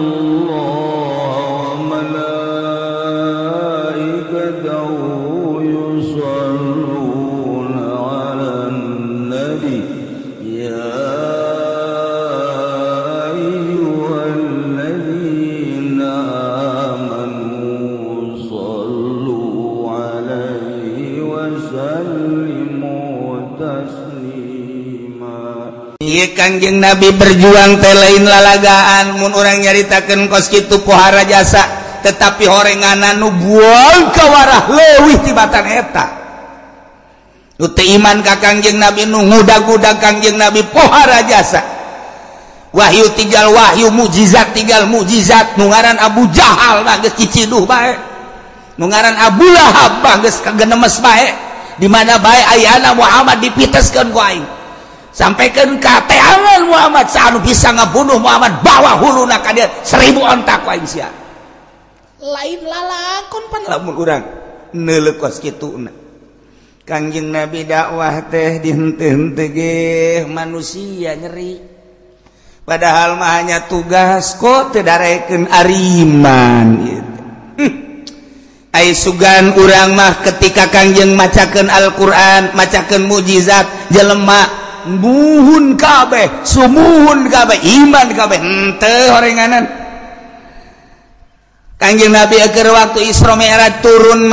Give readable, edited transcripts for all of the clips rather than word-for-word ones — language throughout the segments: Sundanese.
Allah malaikatahu yusalluna 'alan nabi ya ayyuhalladzina amanu sallu 'alaihi wa sallimu taslima. Ieu Kangjeng Nabi berjuang teh lain lalagaan mun urang nyaritakeun kos kitu pohara jasa tetapi horenganan nu buang ka warah leuwih tibatan eta nu teu iman ka Kangjeng Nabi nu ngudag-udag Kangjeng Nabi pohara jasa wahyu tinggal wahyu mukjizat tinggal mukjizat nu ngaran Abu Jahal mah geus ciciduh bae nu ngaran Abu Lahab mah geus kagenemes bae di mana bae ayeuna Muhammad dipiteskeun ku aing sampaikan kateangan Muhammad saanu bisa ngabunuh Muhammad bawa huluna ka dia 1000 ontak ku aing sia lain lalakon pan lamun urang neuleuk kos kituna Kangjeng Nabi dakwah teh dihenteu-henteu ge manusia nyeri padahal mah hanya tugas kok teu darekeun ariman gitu. Ai sugan urang mah ketika Kangjeng macakeun Al-Qur'an macakeun mukjizat jelema muhun kabeh sumuhun kabeh iman kabeh henteu horenganan Kangjeng Nabi keur waktu Isra Mi'raj turun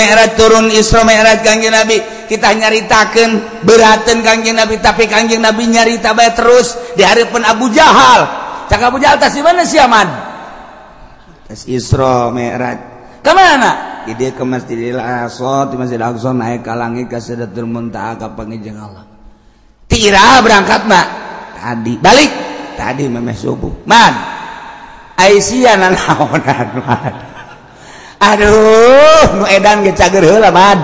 Isra Mi'raj Kangjeng Nabi kita nyaritakeun beurateun Kangjeng Nabi tapi Kangjeng Nabi nyarita bae terus di hareupeun Abu Jahal cak Abu Jahal tas di mana si Aman tas Isra Mi'raj ka mana di dieu ke Masjidil Aqsa di Masjidil Aqsa naik ka langit ka Sidratul Muntaha ka pangejeung Allah tira berangkat mak tadi balik tadi memeh subuh man Aisyah naonan man aduh nu edan ge cager heula man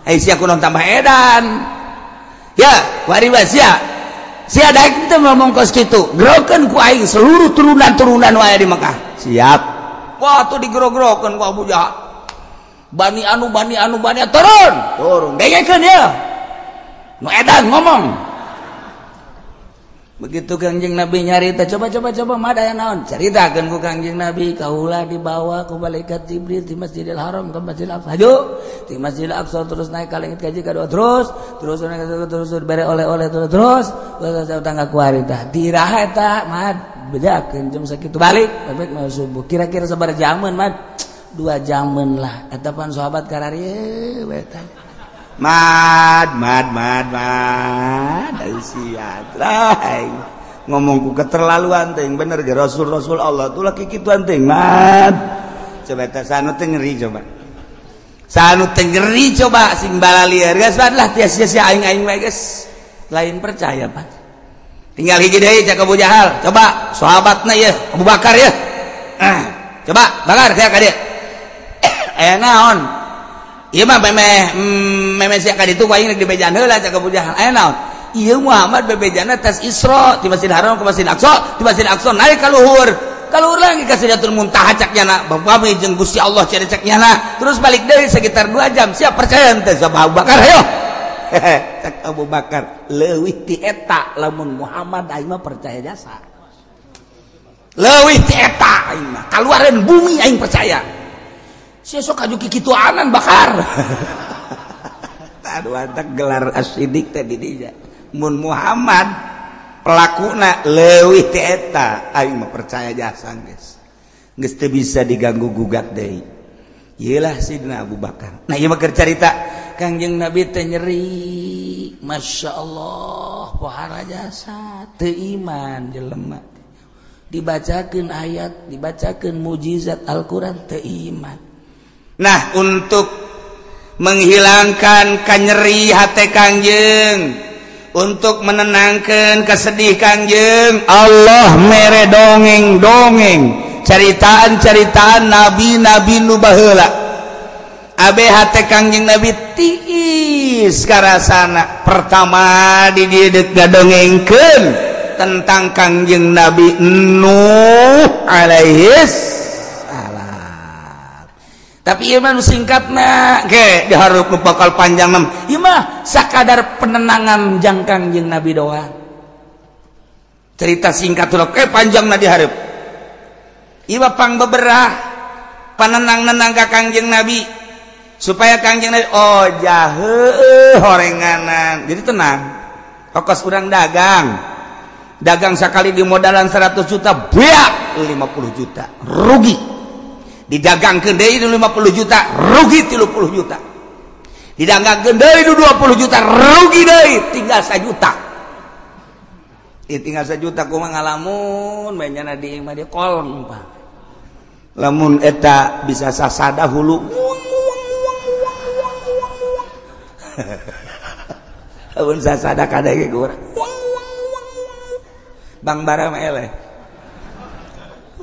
Aisyah kunaon tambah edan ya wari sia daek teh ngomong kos kitu gerokeun ku aing seluruh turunan-turunan wae di Mekah siap wah tuh digero-gerokeun ku Abu Jahal bani anu turun dengekeun ya nu edan ngomong begitu Kangjeng Nabi nyarita coba mah aya naon caritakeun ku Kangjeng Nabi kaula dibawa ku malaikat Jibril di Masjidil Haram ke Masjidil Aqsa di Masjidil Aqsa terus naik ka langit kaji kadua terus naik terus bare oleh-oleh terus tangga ku harita diraha eta mah bedakeun jam sakitu balik mau subuh kira-kira sabar jaman mah 2 jaman lah eta pan sahabat kararieu eta mad siat lah ngomong ku keterlaluan teh bener ge rasul Allah tuh laki kituan teh mad coba teh sanu teh ngeri coba sing balalieur geus lah sia-sia aing wae geus lain percaya Pak tinggal hiji deui cak Abu Jahal coba sahabatna ye Abu Bakar ye coba bakar saya ka dieu aya naon ieu mah memeh sia ka ditu aing di bejan heula cak Abu Jahal aya naon ieu Muhammad bebejana tas Isra di Masjidil Haram ke Masjidil Aqsa di Masjidil Aqsa naik ka luhur lagi ka Sidratul Muntaha cak nyana bapami jeung Gusti Allah cari cak nyana terus balik deui sekitar 2 jam siap percaya teh Abu Bakar hayo cak Abu Bakar leuwih ti eta lamun Muhammad aing mah percaya jasa leuwih ti eta aing mah kaluareun bumi aing percaya sesok aju kitu anan Bakar aduh anta gelar asidik teh di dinya mun Muhammad pelakuna leuwih ti eta aing mah percaya jasa geus teu bisa diganggu gugat deui ieulah Sidina Abu Bakar nah ieu mah keur carita Kangjeng Nabi teh nyeri masyaallah pohara jasa teu iman jelema dibacakeun ayat dibacakeun mukjizat Al-Qur'an teu iman. Nah untuk menghilangkan kanyeri hati Kangjeng untuk menenangkan kesedih Kangjeng Allah mere dongeng caritaan nabi-nabi nu baheula abe hati Kangjeng Nabi tiis karasana pertama di dieu gadongengkeun tentang Kangjeng Nabi Nuh alaihis tapi ieu mah singkatna ge dihareup nu bakal panjang mah ieu mah sakadar penenangan jang Kangjeng Nabi doang cerita singkat ulah panjangna dihareup iwa pang beberah panenang-nenang ka Kangjeng Nabi supaya Kangjeng Nabi horenganan jadi tenang. Ongkos urang dagang sekali di modalan 100 juta beak 50 juta rugi, didagangkeun deui 50 juta rugi 30 juta, didagangkeun deui 20 juta rugi deui tinggal 1 juta. Tinggal 1 juta kumaha ngalamun bae nyana di imah dia kolong Pak. Lamun eta bisa sasada hulu lamun sasada kada ge urang Bang Bara mah eleh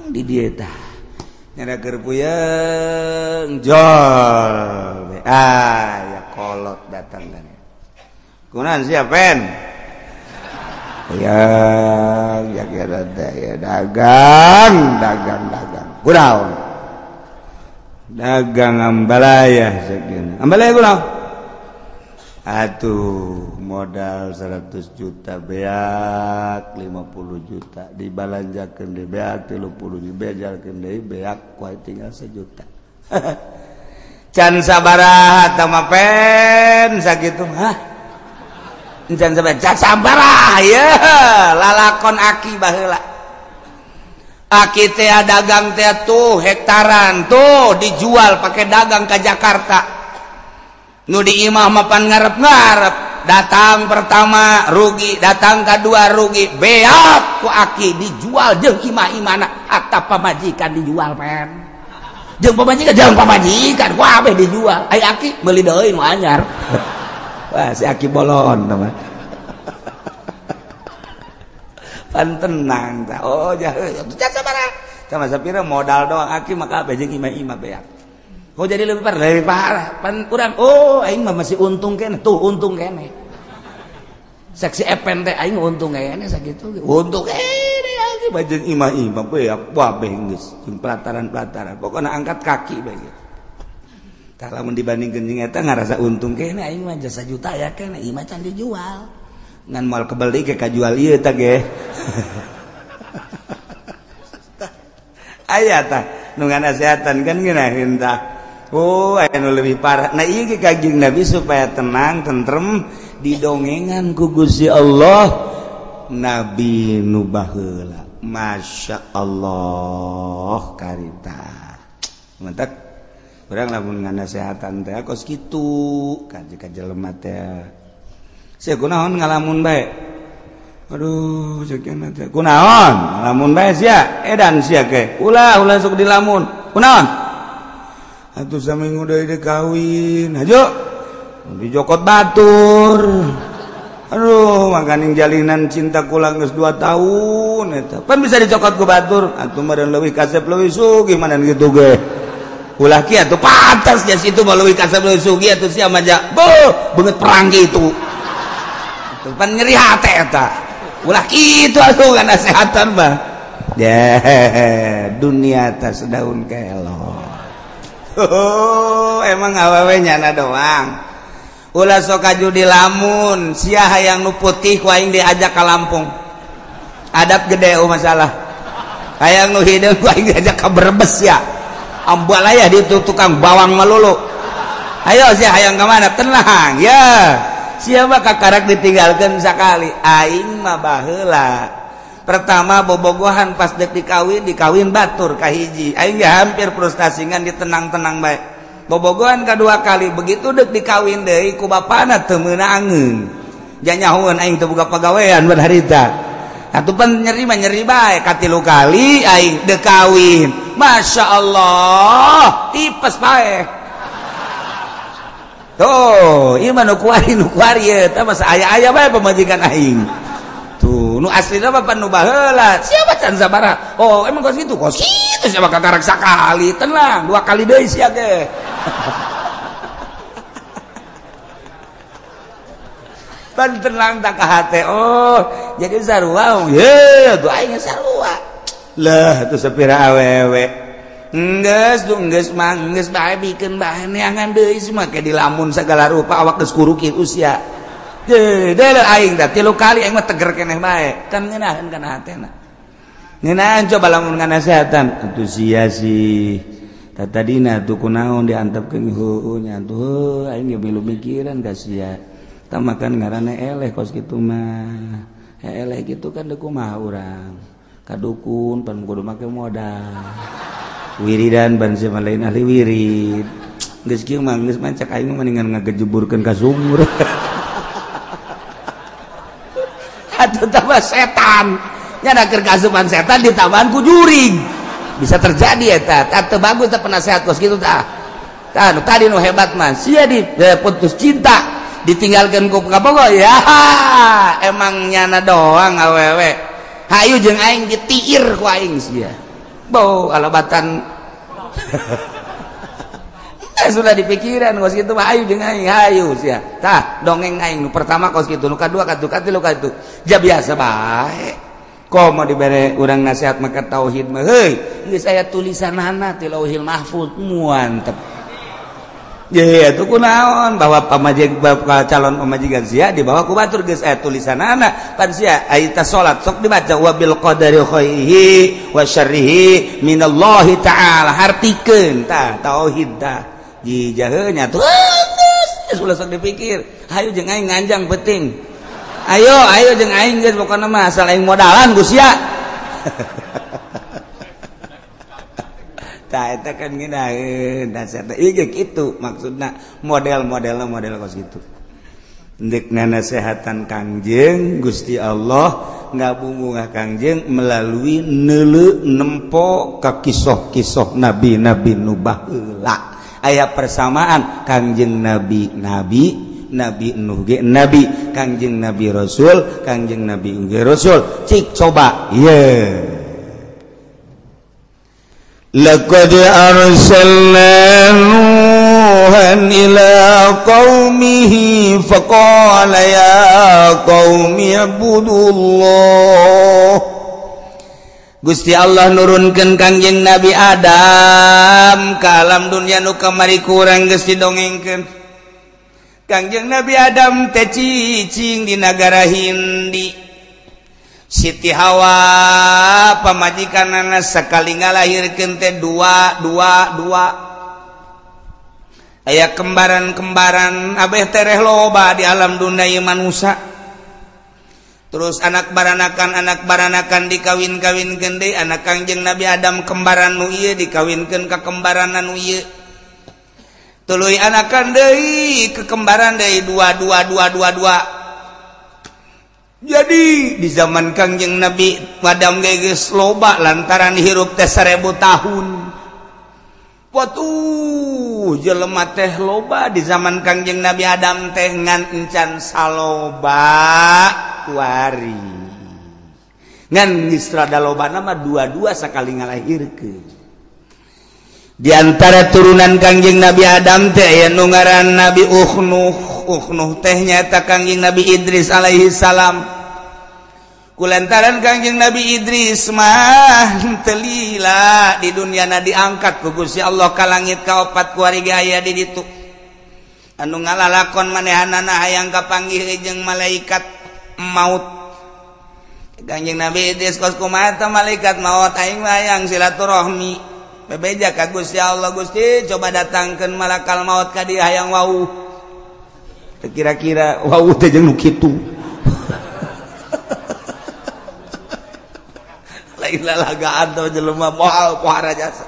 di dieu tah nyana keur puyeng jol ya kolot datang kan kunaon sia pen ya kira ya dagang kunaon dagang ambalaya sakeuna ambalaya kunaon atuh modal 100 juta beak 50 juta dibalanjakeun deui beak 30 juta bejalkeun deui beak kuat tinggal 1 juta can sabaraha tah mah pen sakitu can sabaraha ya lalakon aki baheula aki teh dagang teh tuh hektaran tuh dijual pakai dagang ke Jakarta nu di imah mapan ngarep-ngarep datang pertama rugi datang kedua rugi beak ku aki dijual jeung imah-imahna atap pamajikan dijual pen jeung pamajikan ku abeh dijual ai aki meuli deui nu anyar wah si aki bolon teman pan tenang tah jangan sabarah sama sapira modal doang aki maka abeh jeung imah-imah beak. Jadi lebih parah pan urang aing mah masih untung kene tuh untung kene saksi epen teh aing untung kene sakitu untung kene aing bajeng imah-imah beak wabeh geus jeung pelataran-pelataran pokona angkat kaki bae gitu tah lamun dibandingkeun jeung eta ngarasa untung kene aing mah jasa juta ya kene imah can dijual ngan moal kebeli ke kajual ieu tah ge aya tah nu nganasehatan kan ngeunaheun tah anu lebih parah. Nah ieu ge Kangjeng Nabi supaya tenang, tentrem didongengan ku Gusti Allah Nabi nu baheula. Masya Allah karita. Mantap. Urang lamun nganasehatan teh kos kitu, ka jelema teh. Sia kunaon ngalamun bae? Aduh, ceukna teh. Kunaon? Lamun bae sia, edan sia ke. Ulah sok dilamun. Kunaon? Atuh saminggu deui kawin hajo dijokot batur aduh makaning jalinan cinta kula geus 2 tahun eta pan bisa dicokot ku batur atuh meureun leuwih kasep leuwih sugih manan kitu ge ulah kieu atuh pantas nya situ mah leuwih kasep leuwih sugih atuh sia mah beungeut perang kitu atuh pan nyeri hate eta ulah kitu atuh kana nasehatan mah dunia teh sedaun kelor. Emang awewe nyana doang ulah sok aju di lamun sia hayang nu putih ku aing diajak ka Lampung adat gede masalah hayang nu hideung ku aing diajak ka Brebes ya ambal aya di tukang bawang melulu ayo sia hayang ka mana tenang ya sia mah kakarak ditinggalkeun sakali aing mah baheula pertama bobogohan pas dek dikawin batur kahiji aing ge hampir frustrasingan ditenang-tenang bae bobogohan kedua kali begitu dek dikawin deui ku bapana teu meunangeun janyahoeun aing teu boga pagawean bar harita atuh pan nyeri bae katilu kali aing dek kawin Masya Allah tipes bae tuh ieu mah nu kuari ieu tah masa aya-aya bae pamajikan aing nu aslina mah pan nu baheula siapa can sabaraha emang kos kitu siapa kakarak sakali tenang 2 kali deui sia ge pan tenang tak ka hate jadi sarua ye tuh aing sarua lah tuh sapira awewe geus bae bikeun bae neangan deui semua ke dilamun sagala rupa awak geus kuruki usia Dele aing dah 3 kali aing mah teger keneh bae kan ngeunaheun kana hatena ngeunaan coba lamun nganasehatan atuh sia sih tadina tuh kunaon diantepkeun heueuh nya tuh aing ge milu mikiran ka sia tah makan ngaranna eleh kos kitu mah eleh gitu kan deuk kumaha urang kadukun pan kudu make modal wiridan ban sia lain ahli wirid geus kieu mah geus mancak aing mendingan ngagejeburkeun ka sumur atuh tambah setan nya keur kasupan setan ditambahan ku jurig bisa terjadi eta teu bagus teh penasehat kos kitu tah nu tadi nu hebat mah sia putus cinta ditinggalkeun ku kabogo ya emang nyana doang awewe hayu jeung aing ditiir ku aing sia bau alabatan sudah dipikiran kos kitu mah hayu jeung aing hayu sia tah dongeng aing nu pertama kos kitu nu kadua katu ja biasa bae komo dibere urang nasihat maka tauhid mah heuy geus aya tulisanana ti Lauhil Mahfuz muantep ye atuh kunaon bahwa pamajig calon pamajikan sia dibawa ku batur geus aya tulisanana pan sia aya salat sok dibaca wa bil qadari khairihi wa syarrihi minallahi taala hartikeun tah tauhid tah jijah nya tuh geus ulah sok dipikir hayu jeung aing nganjang penting ayo jeung aing geus pokona mah asal aing modalan ku sia tah eta kan ngeunaheun nasihat ieu ge kitu maksudna model kos kitu endek nasehatan Kangjeng Gusti Allah ngabungungah Kangjeng melalui neuleuh nempo ka kisah-kisah nabi-nabi nu baheula aya persamaan Kangjeng nabi Nabi Nuh ge nabi Kangjeng Nabi Rasul Kangjeng Nabi ge Rasul cik coba ye laqad arsalna nuhan ila qaumihi faqala ya qaumi ibudullah Gusti Allah nurunkeun Kangjeng Nabi Adam ka alam dunya nu kamari kurang geus didongengkeun Kangjeng Nabi Adam teh cicing di negara Hindi Siti Hawa pamajikanana sakali ngalahirkeun teh dua aya kembaran abeh tereh loba di alam dunia ieu manusia terus anak baranakan dikawin-kawinkeun deui anak Kangjeng Nabi Adam kembaran nu ieu dikawinkeun ka kembaran nu ieu tuluy anakan deui kekembaran deui dua jadi di zaman Kangjeng Nabi Adam geus loba lantaran hirup teh 1000 tahun patuh jelema teh loba di zaman Kangjeng Nabi Adam teh ngan encan saloba kuari ngan geus rada lobana mah dua sakali ngalahirkeun di antara turunan Kangjeng Nabi Adam teh aya nu ngaran Nabi Uknuh teh nyaeta Kangjeng Nabi Idris alaihi salam kulantaran Kangjeng Nabi Idris mah teu lila di dunyana diangkat ku Gusti Allah ka langit ka 4 kuarigi aya di ditu anu ngalalakon manehanana hayang kapanggih jeung malaikat maut Kangjeng Nabi Idris kos kumaha teh malaikat maut aing mah hayang silaturahmi bebeja ka Gusti Allah Gusti coba datangkeun malakal maut ka dieu hayang wau teu kira-kira wau teh jeung nu kitu lain lalagaan teh jelema moal pohara jasa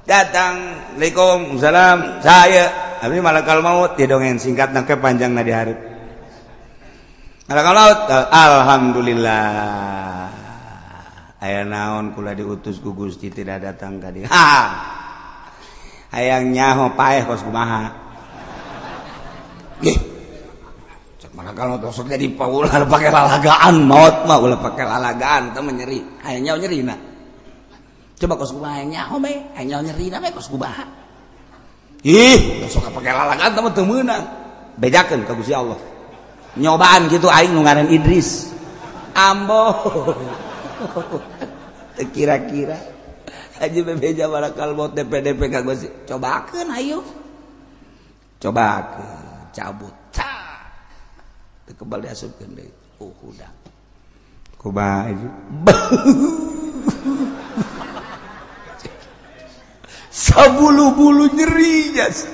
datang Assalamualaikum salam saya abdi malakal maut di dongeng singkatna ke panjangna di hareup malakal maut alhamdulillah aya naon kula diutus ku Gusti tidak datang ka dieu hayang nyaho paeh kos kumaha gih cek malakal maut sok jadi paulah pake lalagaan maut mah ulah pake lalagaan teh nyeri hayang nyaho nyerina coba kos kumaha hayang nyaho be hayang nyaho nyerina be kos kumaha ih sok pake lalagaan teh teu meunang bejakeun ka Gusti Allah nyobaan gitu aing nu ngaran Idris ambo kira-kira aja bebeja malakal maut DPDP ka Gusti cobakeun ayo cobakeun cabut teu kebal diasupkeun deui udah kumaha sabulu-bulu nyeri jas.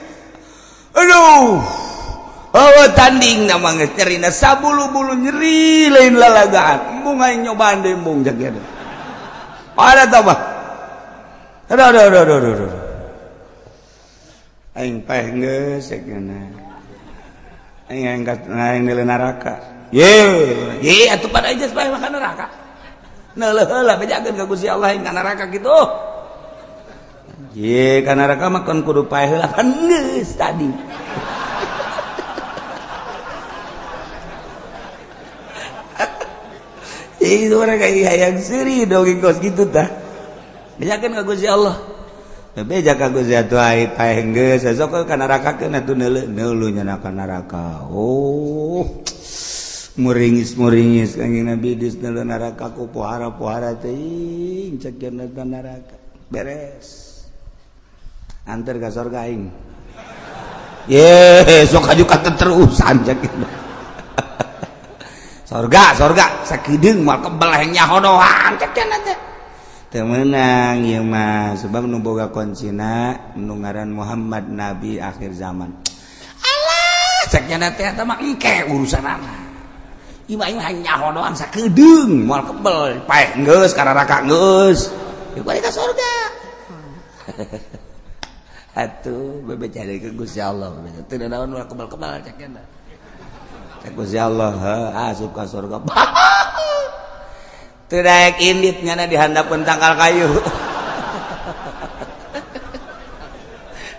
Tanding nama nyerina sabulu-bulu nyeri lain lalagaan. Embung aing nyobaan deh embung jaga. Ada tau bah? Aduh. Aing paeh geus sakana. Aing angkat aing nilai neraka. Ye atuh pada aja paeh makan neraka. Neuleul heula bejakeun ka Gusti Allah aing ka neraka kitu. Ye ka neraka mah kan kudu paeh heula kan geus tadi. Itu orang kayak hayang seri dong kos gitu tah. Bejakeun ka Gusti Allah. Beja ka Gusti atuh ai paeh geus sok ka neraka keun atuh neuleuh nya ka neraka. Muringis kanjing Nabi dis neuleuh neraka ku pohara-pohara teuing cekeun ka neraka. Beres. Antar ka surga aing. Ye, sok aju ka terusan cekeun. Surga sakideung moal kebeleh nyahodohan cekeun teh. Temenang ieu mah sebab nu boga kuncina nu ngaran Muhammad Nabi akhir zaman. Alah cek nya teh eta mah engke urusanana. Ieu mah nyahodohan sakideung moal kebel paeh geus ka neraka geus. Ieu balik ka surga. Atuh bebecare ke Gusti Allah. Teu naon moal kebal-kebal cek nya. Cek Gusti Allah asup ka surga. Teu daek indit nyana dihandapkeun tangkal kayu.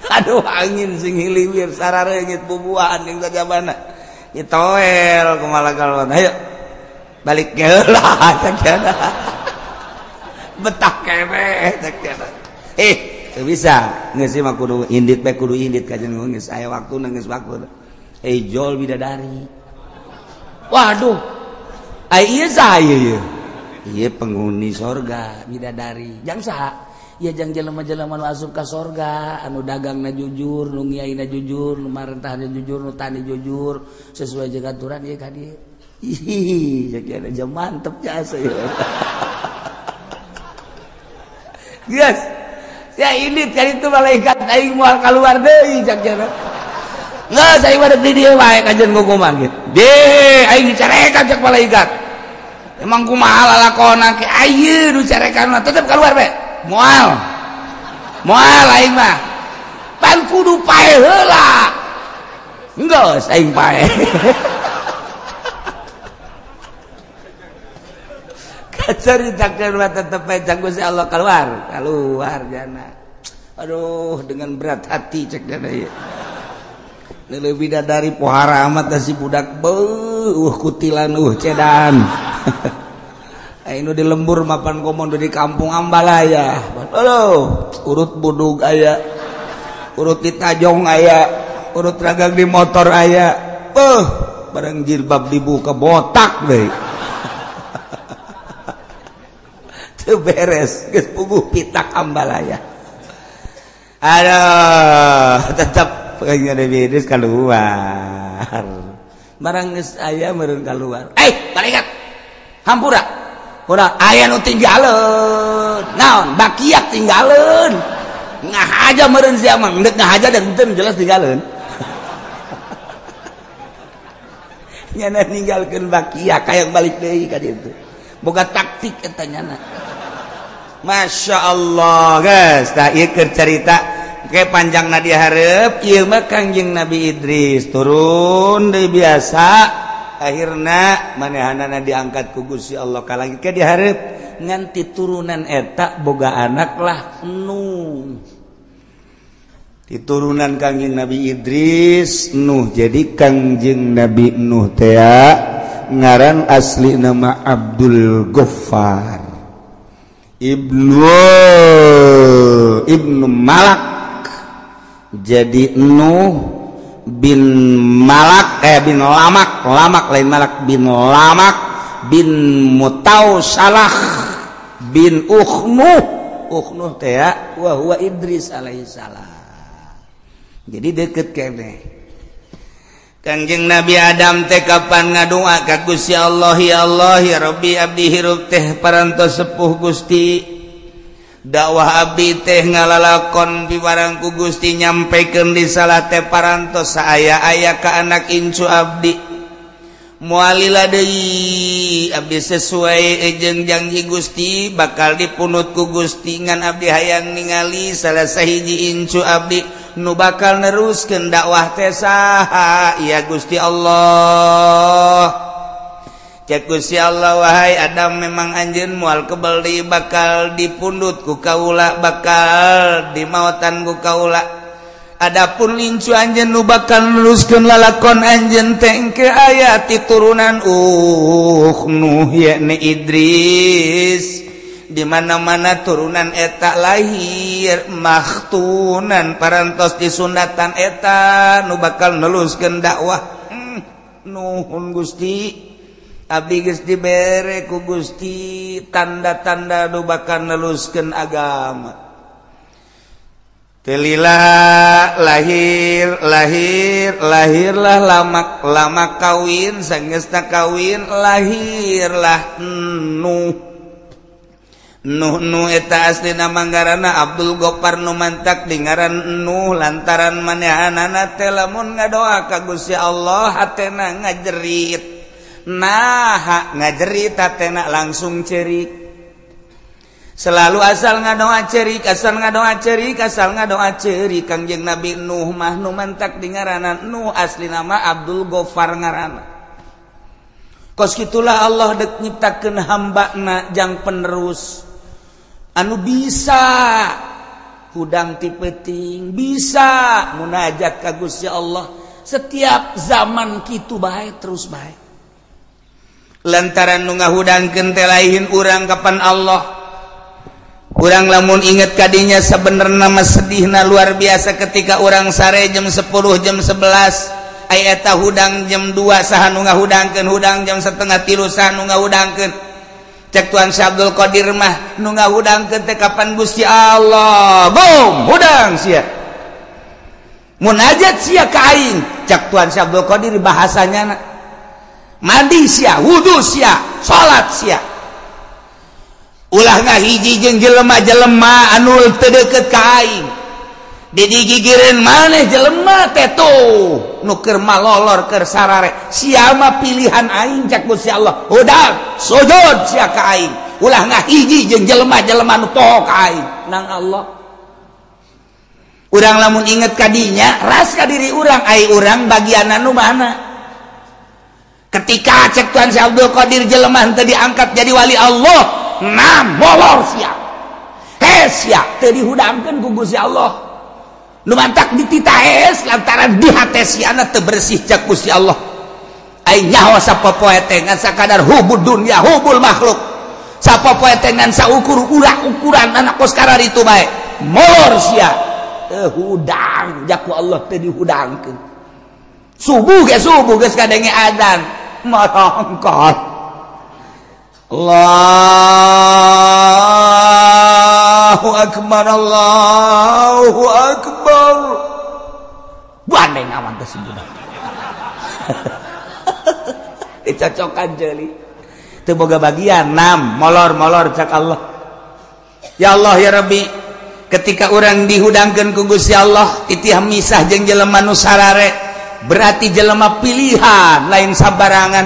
Aduh angin sing hiliwir sarareungit bubuhan ning sajabana. Ditoel kumaha kalon. Hayu. Balik heula cenah. Betah keneh cenah. Teu bisa. Geus mah kudu indit bae kudu indit kajen geus aya waktuna geus waktu. Jol bidadari. Waduh. Ieu saha ieu? Iya penghuni sorga bidadari jang saha ya jang jelema-jelema nu asup ka sorga anu dagangna jujur nu ngiaina jujur nu marentahna jujur nu tani jujur sesuai jeung aturan ieu ka dieu ih sakieu jam mantep jasa ya geus ya ini kali itu malaikat aing moal kaluar deui sakieu geus aing mah di dieu wae kajen ngukuman gitu de aing dicarekan cek malaikat. Emang kumaha lalakona ke ayeuna nu carekan mah tetep keluar we. Moal aing mah. Pan kudu paeh heula. Geus aing paeh. Kacaritakeun mah tetep bae Gusti Allah keluar jana. Aduh dengan berat hati cek dana ieu. Leuwih bidadari pohara amat si budak beuh kutilan cedan. Ainu di lembur mapan komodo di kampung Ambalaya. Aduh, urut budug aya. Urut di tajong aya, urut ragang di motor aya. Barang jilbab dibuka botak deui. Teu beres, geus puguh pitak Ambalaya. Aduh, tetep pengen beres keluar. Barang geus aya meureun keluar. Malaikat. Hampura. Urang aya nu tinggaleun. Naon? Bakiak tinggaleun. Ngahaja meureun sia mah, endek ngahaja dan teu jelas tinggaleun. Nyana ninggalkeun bakiak hayang balik deui ka dieu. Boga taktik eta nyana. Masyaallah, guys. Tah ieu keur carita ke panjangna di hareup ieu mah Kangjeng Nabi Idris turun deui biasa. Akhirna manehanana diangkat ku Gusti Allah ka langit ke dihareup nganti turunan eta boga anak lah Nuh. Diturunan Kangjeng Nabi Idris Nuh jadi Kangjeng Nabi Nuh teh ngaran asli nama Abdul Ghaffar Ibnu Malak jadi Nuh bin Malak bin Lamak lain Malak bin Lamak bin Mutawsalah bin Ukhnuh teh wa huwa Idris alaihissalam. Jadi deket keneh. Kangjeng Nabi Adam teh kapan ngadoa ka Gusti Allah ya Allah ya Rabbi abdi hirup teh parantos sepuh Gusti dakwah abdi teh ngalalakon pibarang ku Gusti nyampikeun di salah teh parantos saaya-aya ka anak incu abdi moalila deui abdi sesuai jeung janji Gusti bakal dipunut ku Gusti ngan abdi hayang ningali salah sahiji incu abdi nu bakal neruskeun dakwah teh saha ya Gusti Allah. Cek Gusti Allah wahai Adam memang anjeun moal kebal deui bakal dipundut ku kaula bakal dimautan ku kaula adapun lincu anjeun nu bakal neruskeun lalakon anjeun teh engke aya ti turunan Nuh yakni Idris di mana-mana turunan eta lahir maktunan parantos disunatan eta nu bakal neruskeun dakwah nuhun Gusti abdi geus dibere ku Gusti tanda-tanda nu bakal neluskeun agama. Telila lahirlah lama kawin sangeusna kawin lahirlah Nuh eta aslina manggarana Abdul Ghaffar nu mantak dingaran Nuh lantaran manehanana teh lamun ngadoa ka Gusti Allah hatena ngajerit nah ngajerit hatena langsung cerik selalu asal ngadoa cerik Kangjeng Nabi Nuh mah nu mantak dingaranan Nuh asli nama Abdul Ghaffar ngaranna kos kitulah Allah dek nyiptakeun hambana jang penerus anu bisa hudang ti peuting bisa munajat ka Gusti Allah setiap zaman kitu bae terus bae lantaran nu ngahudangkeun teh lain urang kapan Allah urang lamun inget kadinya sebenarnya mah sedihna luar biasa ketika urang sare jam 10 jam 11 aya eta hudang jam 2 saha nu ngahudangkeun hudang jam 2:30 saha nu ngahudangkeun cek Tuan Syekh Abdul Qadir mah nu ngahudangkeun teh kapan Gusti Allah boom hudang sia munajat sia ka aing cek Tuan Syekh Abdul Qadir bahasanya mandi sia, wudu sia, salat sia. Ulah ngahiji jeung jelema-jelema anu teu deukeut ka aing. Didigigireun maneh jelema teh tuh nu keur malolor keur sarare. Sia mah pilihan aing cak Gusti Allah. Udah sujud sia ka aing. Ulah ngahiji jeung jelema-jelema nu poho ka aing. Nang Allah. Urang lamun inget kadinya, ras ka diri urang, ai urang bagianna nu mana? Ketika cek Tuan Syekh Abdul Qadir jelema teu diangkat jadi wali Allah, nah molor sia. Sia teu dihudangkeun ku Gusti Allah. Nu mantak ditita lantaran di hate siana teu bersih cek Gusti Allah. Ai nyaho sapopoe teh ngan sakadar hubud dunya, hubul makhluk. Sapopoe teh ngan saukur ukuran anak kos karar itu bae. Molor sia. Teu hudang jak ku Allah teu dihudangkeun. Subuh geus kadenge adzan. Marangkot Allahu Akbar bandeng aman tersebut dicocokan jeli teu boga bagian molor cak Allah ya Allah ya Rabbi ketika orang dihudangkeun ku Gusti Allah titih misah jeung jelema nu sarare berarti jelema pilihan lain sabarangan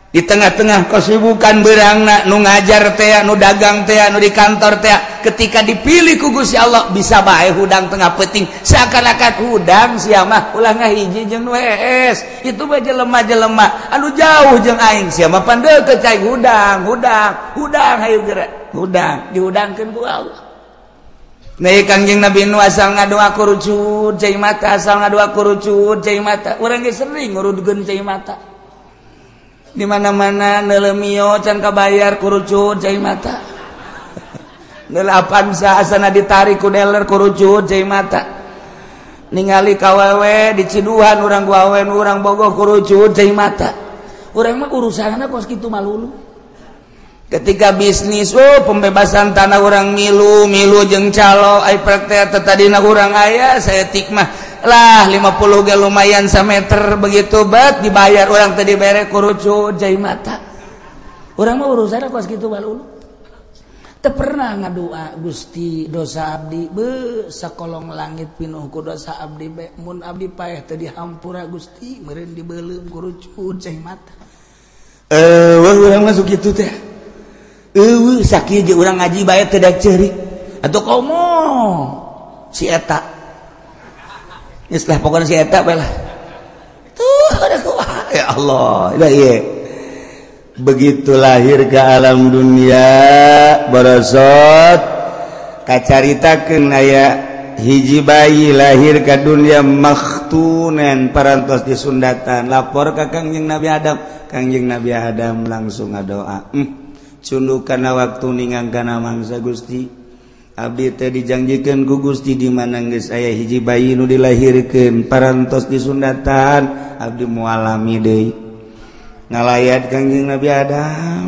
di tengah-tengah kesibukan berangna nu ngajar teh nu dagang teh nu di kantor teh ketika dipilih ku Gusti Allah bisa bae hudang tengah peuting seakan-akan hudang sia mah ulah ngahiji jeung nu hees itu bae jelema-jelema anu jauh jeung aing sia mah pandeukeut cai hudang hayu geura hudang dihudangkeun ku Allah. Nah, Kangjeng Nabi nu asal ngadoa kurucut cai mata asal ngadoa kurucut cai mata urang ge sering ngurudkeun cai mata di mana-mana neuleumio can kabayar kurucut cai mata neulapan saasana ditarik ku dealer kurucut cai mata ningali kawewe di Ciduhan urang ku awewe urang bogoh kurucut cai mata urang mah urusanna kos kitu malulu. Ketika bisnis pembebasan tanah orang milu jeung calo ai praktek tadina urang aya saya tikmah lah 50 ge lumayan sameter begitu bat dibayar orang teh dibere kurucut jai mata urang mah urusana kos kitu balulu teu pernah ngadua Gusti dosa abdi sakolong langit pinuh ku dosa abdi mun abdi paeh teu dihampura Gusti meureun dibeuleuh ku rucun cai mata urang masuk kitu teh sakieu ge urang ngaji bae teu da ceurik atuh komo si eta geus lah pokona si eta bae lah tuh ada kuah ya Allah ieu begitu lahir ke alam dunia barosot kacaritakeun aya hiji bayi lahir ke dunia makhtunan parantos disundatan lapor ka Kangjeng Nabi Adam. Kangjeng Nabi Adam langsung ngadoa cunduk kana waktu ningang kana mangsa Gusti abdi teh dijanjikeun ku Gusti di mana geus aya hiji bayi nu dilahirkeun parantos disundatan abdi moal alami deui ngalayat Kangjeng Nabi Adam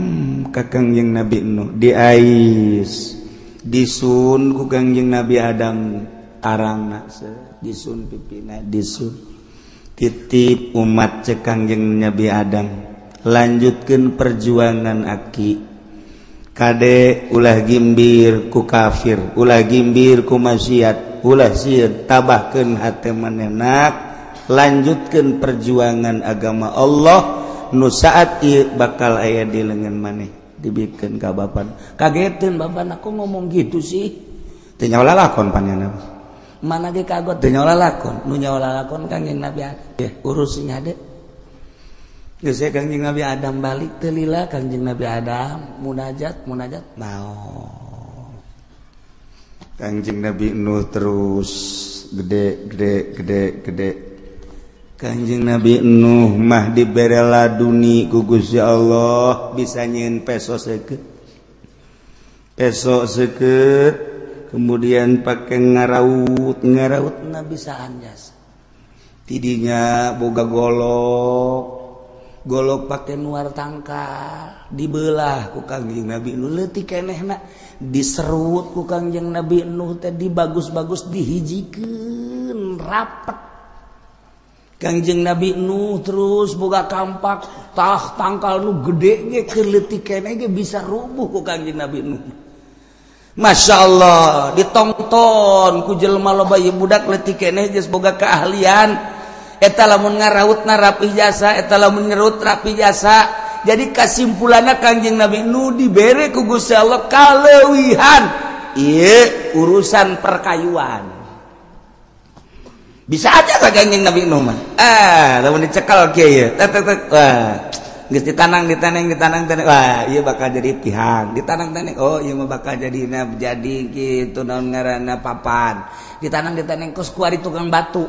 ka Kangjeng Nabi Nuh diais disun ku Kangjeng Nabi Adam arangna disun pipina disun titip umat cek Kangjeng Nabi Adam lanjutkeun perjuangan aki kade ulah gimbir ku kafir ulah gimbir ku maksiat ulah sieun tabahkeun hate manehna lanjutkeun perjuangan agama Allah nu saat ieu bakal aya di leungeun maneh dibikeun ka bapan kageteun bapan aku ngomong gitu sih teu nyawa lalakon panjana mana ge kagot teu nyawa lalakon nu nyawa lalakon Kangjeng Nabi Adam urus sing hade geus Kangjeng Nabi Adam balik teu lila Kangjeng Nabi Adam munajat naon Kangjeng Nabi Nuh terus gede Kangjeng Nabi Nuh mah dibere laduni ku Gusti Allah bisa nyieun peso seukeut kemudian pake ngaraut bisa anjas tidinya boga golok pake nuar tangkal dibelah ku Kangjeng Nabi Nuh leutik kenehna diserut ku Kangjeng Nabi Nuh teh dibagus-bagus dihijikeun rapet Kangjeng Nabi Nuh terus boga kampak tangkal nu gede ge keur leutik keneh ge bisa rubuh ku Kangjeng Nabi Nuh. Masya Allah ditonton ku jelema loba ieu budak leutik keneh geus boga keahlian eta lamun ngarautna rapi jasa eta lamun ngerut rapi jasa jadi kasimpulanna Kangjeng Nabi Nuh dibere ku Gusti Allah kaleuwihan ieu urusan perkayuan. Bisa aja ka Kangjeng Nabi Nuh mah. Lamun dicekal kieu ye. Wah, geus ditanang. Wah, ieu bakal jadi pihang. Ditanang-tanang. Oh, ieu mah bakal jadi kitu naon ngaranna papan. Ditanang kos ku ari tukang batu.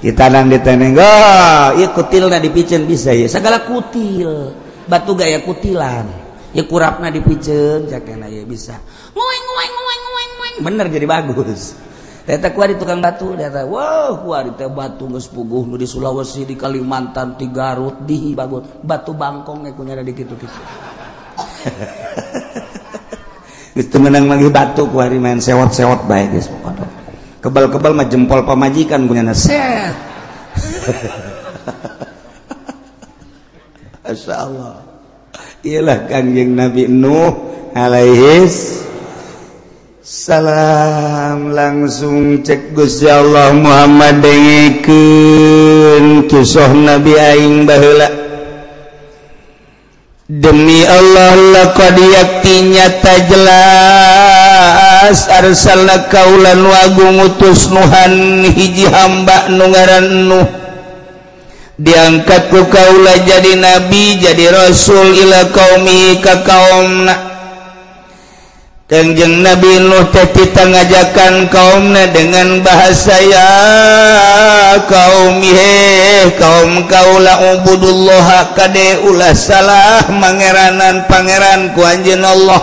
Ditanang. Oh, ieu kutilna dipiceun bisa ye. Sagala kutil. Batu gaya kutilan. Ieu kurapna dipiceun jakena ye bisa. Ngoeng. Bener jadi bagus. Eta kuari tukang batu, eta wah kuari teh batu geus puguh nu di Sulawesi, di Kalimantan, di Garut, di bagus. Batu bangkong ge kunyana di kitu-kitu. Geus teu meunang lagi batu kuari main sewot-sewot bae geus pokona. Kebal-kebal mah jempol pamajikan kunyana set. Masyaallah. Iyalah Kangjeng Nabi Nuh alaihis salam langsung cek Gusti Allah Muhammad dengekeun kisah Nabi aing baheula demi Allah laqad yakti nyata jelas arsalna kaulan wagung utus Nuhan hiji hamba nu ngaran Nuh diangkat ku kaula jadi nabi jadi rasul ila qaumi ka kaumna Kangjeng Nabi Nuh teh kita ngajakan kaumna dengan bahasa ya qaumi kaum kaula ubudullah kade ulah salah mangeranan pangeran ku anjeun Allah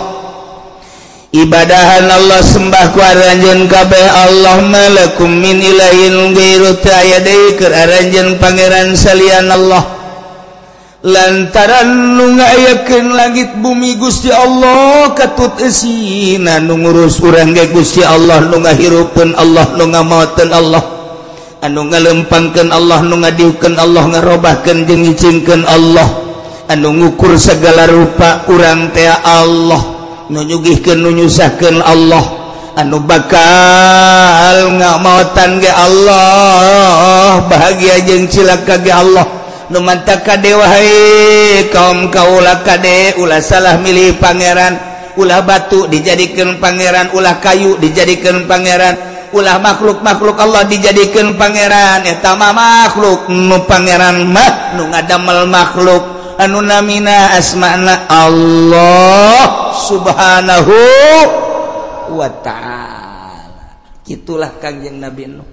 ibadahan Allah sembah ku anjeun kabeh Allah malakum min ilahin ghairu aya deui keur aranjeun pangeran salian Allah lantaran nu ngayakeun langit bumi Gusti Allah katut eusina nu ngurus urang ge Gusti Allah nu ngahirupkeun Allah nu ngamaoteun Allah anu ngalempangkeun Allah nu ngadiukeun Allah ngarobahkeun jeung ngicingkeun Allah anu ngukur segala rupa urang teh Allah nujugihkeun nu nyusahkeun Allah anu bakal ngamautan ge Allah bahagia jeung cilaka ge Allah nu mantap kade wahai kaum kaula kade ulah salah milih pangeran ulah batu dijadikeun pangeran ulah kayu dijadikeun pangeran ulah makhluk-makhluk Allah dijadikeun pangeran eta mah makhluk nu pangeran mah nu ngadamel makhluk anu namina asmana Allah subhanahu wa ta'ala. Itulah Kangjeng Nabi Nuh.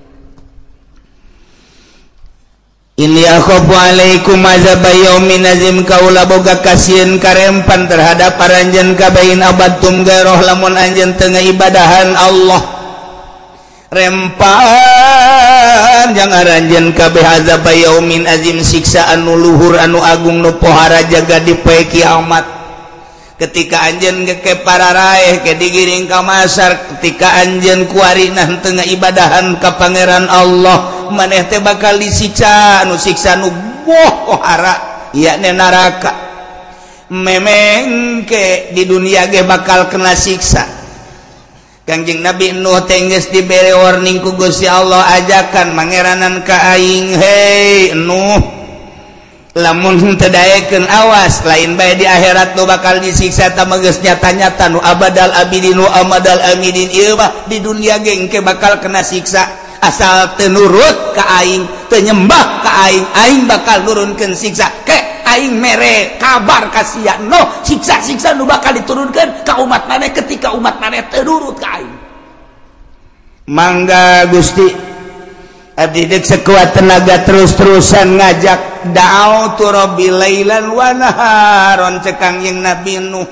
Inni akhafu alaikum azab yaumin azim kaula boga kasieun karempan terhadap paranjeun kabain abadtum gairah lamun anjeun teu ngaibadahan Allah. Rempan jang aranjeun kabeh azab yaumin azim siksa anu luhur anu agung nu pohara jaga di poe kiamat. Ketika anjeun ke pararaeh ke digiring ka masar ketika anjeun kuarina teu ngaibadahan ka pangeran Allah maneh teh bakal disiksa anu siksa nu pohara yakni neraka memeng ke di dunia ge bakal kena siksa. Kangjeng Nabi Nuh teh geus dibere warning ku Gusti Allah ajakan mangeranan ka aing hei Nuh lamun teu daekeun awas lain bae di akhirat nu bakal disiksa ta geus nyata-nyata nu abadal abidin nu amadal amidin ieu mah di dunia ge engke bakal kena siksa asal teu nurut ka aing teu nyembah ka aing bakal nurunkeun siksa ke aing mere kabar ka sia no siksa-siksa nu bakal diturunkeun ka umat maneh ketika umat maneh teu nurut ka aing. Mangga Gusti abdi deuk sekuat tenaga terus-terusan ngajak da'autu rabbi lailan wa naharon cek Kangjeng Nabi Nuh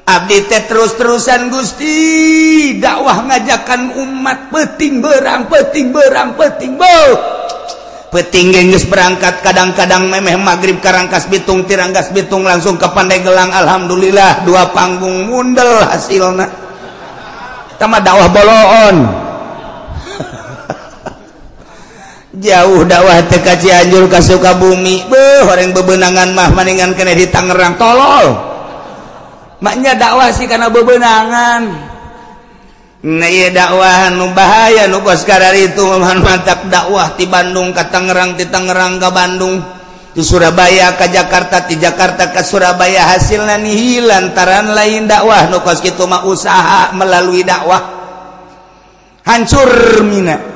abdi teh terus-terusan Gusti dakwah ngajakan umat peuting beurang peuting geus berangkat kadang-kadang memeh magrib karangkas bitung tirangkas bitung langsung ke Pandeglang alhamdulillah 2 panggung mundel hasilna tama dakwah boloon jauh dakwah teh ka Cianjur ka Sukabumi beuh horeng bebenangan mah maningan kena di Tangerang tolol maknya dakwah sih kana bebenangan nah ieu dakwah nu bahaya nu kos karari itu mantap dakwah ti Bandung ka Tangerang ti Tangerang ka Bandung ti Surabaya ka Jakarta ti Jakarta ka Surabaya hasilna nihil lantaran lain dakwah nu kos kitu mah usaha melalui dakwah hancur mina.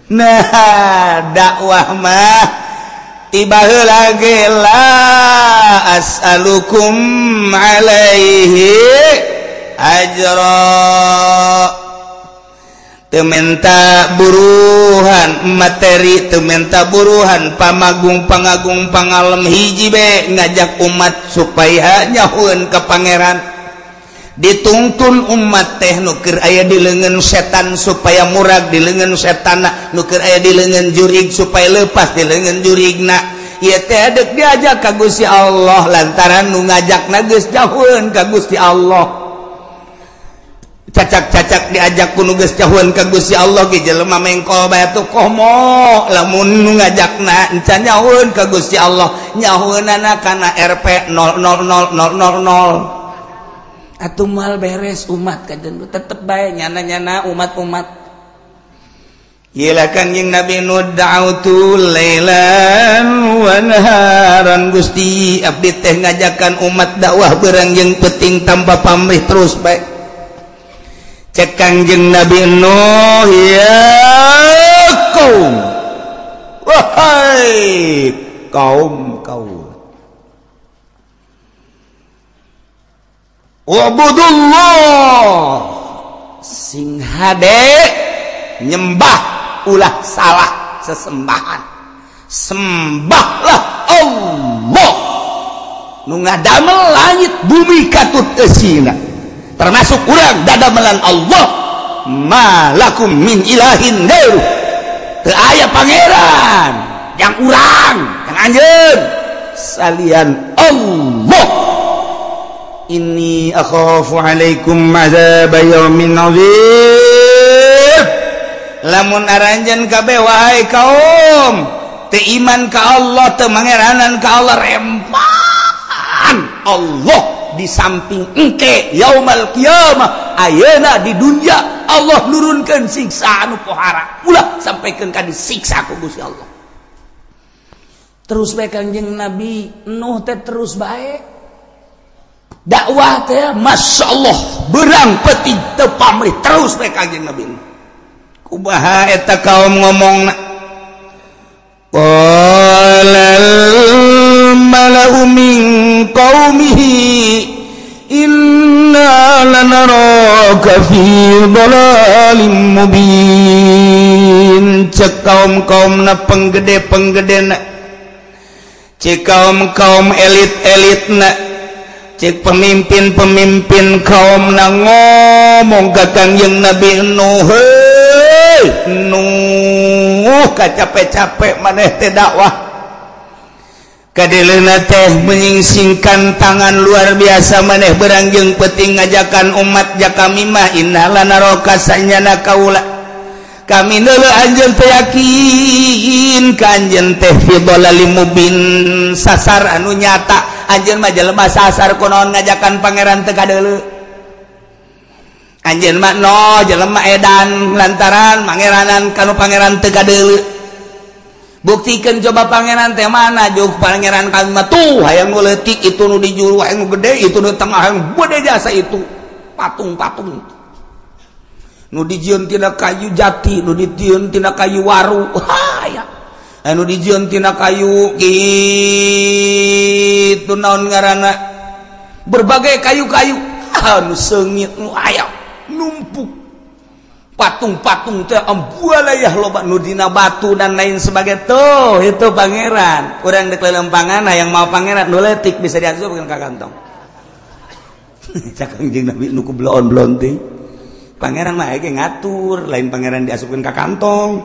Nah dakwah mah tiba heula ge la as'alukum alaihi ajra teu menta buruhan materi teu menta buruhan pamagung pangagung pangalem hiji be ngajak umat supaya nyahueun ka pangeran dituntun umat teh nu keur aya di leungeun setan supaya murag di leungeun setanna nu keur aya di leungeun jurig supaya leupas di leungeun jurigna ieu teh deuk diajak ka Gusti Allah lantaran nu ngajakna geus jauheun ka Gusti Allah cacak-cacak diajak ku nu geus jauheun ka Gusti Allah ge jelema mengkol bae tuh komo lamun nu ngajakna encan jauheun ka Gusti Allah nyahoeunana kana RP 000000 atuh mal beres umat kajen tetep bae nyana-nyana umat-umat ieu Kangjeng Nabi Nuh da'autu lailan wa naharan Gusti abdi teh ngajakan umat dakwah beurang jeung peuting tanpa pamrih terus bae cek Kangjeng Nabi Nuh ya kaum wahai kaum wa'budullah sing hade nyembah ulah salah sesembahan sembahlah Allah nu ngadamel langit bumi katut eusina termasuk urang dadamelan Allah malakum min ilahin ghairu teu aya pangeran yang urang yang anjeun salian Allah. Inni akhafu alaikum azab yaumin azim lamun aranjeun kabeh wahai kaum teu iman ka Allah teu mangeranan ka Allah rempahan Allah di samping engke yaumul kiamah ayeuna di dunya Allah nurunkeun siksa anu pohara ulah sampaikeun ka disiksa ku Gusti Allah. Terus bae Kangjeng Nabi Nuh teh terus bae dakwah teh masyaallah berang peuting teu pamrih terus bae Kangjeng Nabi kumaha eta kaum ngomongna qalal malau min qaumihi inna lanaraka fi dhalalin mubin cek kaum-kaumna penggede-penggedena cek kaum elit-elitna cek pemimpin-pemimpin kaumna ngomong ka Kangjeng Nabi Nuh Nuh capek-capek maneh teh dakwah kadeleuna teh menyingsingkan tangan luar biasa maneh berangjeng peuting ngajakan umat jakami mah inna lanaraka sanyana kaula kami neuleuh anjeun teh yakin ka anjeun teh fi dhalalim mubin sasar anu nyata anjeun mah jelema sasar kunaon ngajakan pangeran teu kadeuleu anjeun mah no jelema edan lantaran mangeranan kanu pangeran teu kadeuleu buktikeun coba pangeran teh mana jeung pangeran kami mah tuh hayang nu leutik itu nu di juru hayang nu gede itu nu tengah hayang gede jasa itu patung-patung nu dijieun tina kayu jati nu dijieun tina kayu waru ya anu dijieun tina kayu kitu naon ngaranna berbagai kayu-kayu anu seungit nu aya numpuk patung-patung teh ambualayah loba nu dina batu dan lain sebagainya tuh itu pangeran urang deuk lelempangan hayang mau pangeran nu leutik bisa diasupkeun ka kantong cak Kangjeng Nabi nu kublon-blon teh pangeran mah aya ngatur lain pangeran diasupkeun ka kantong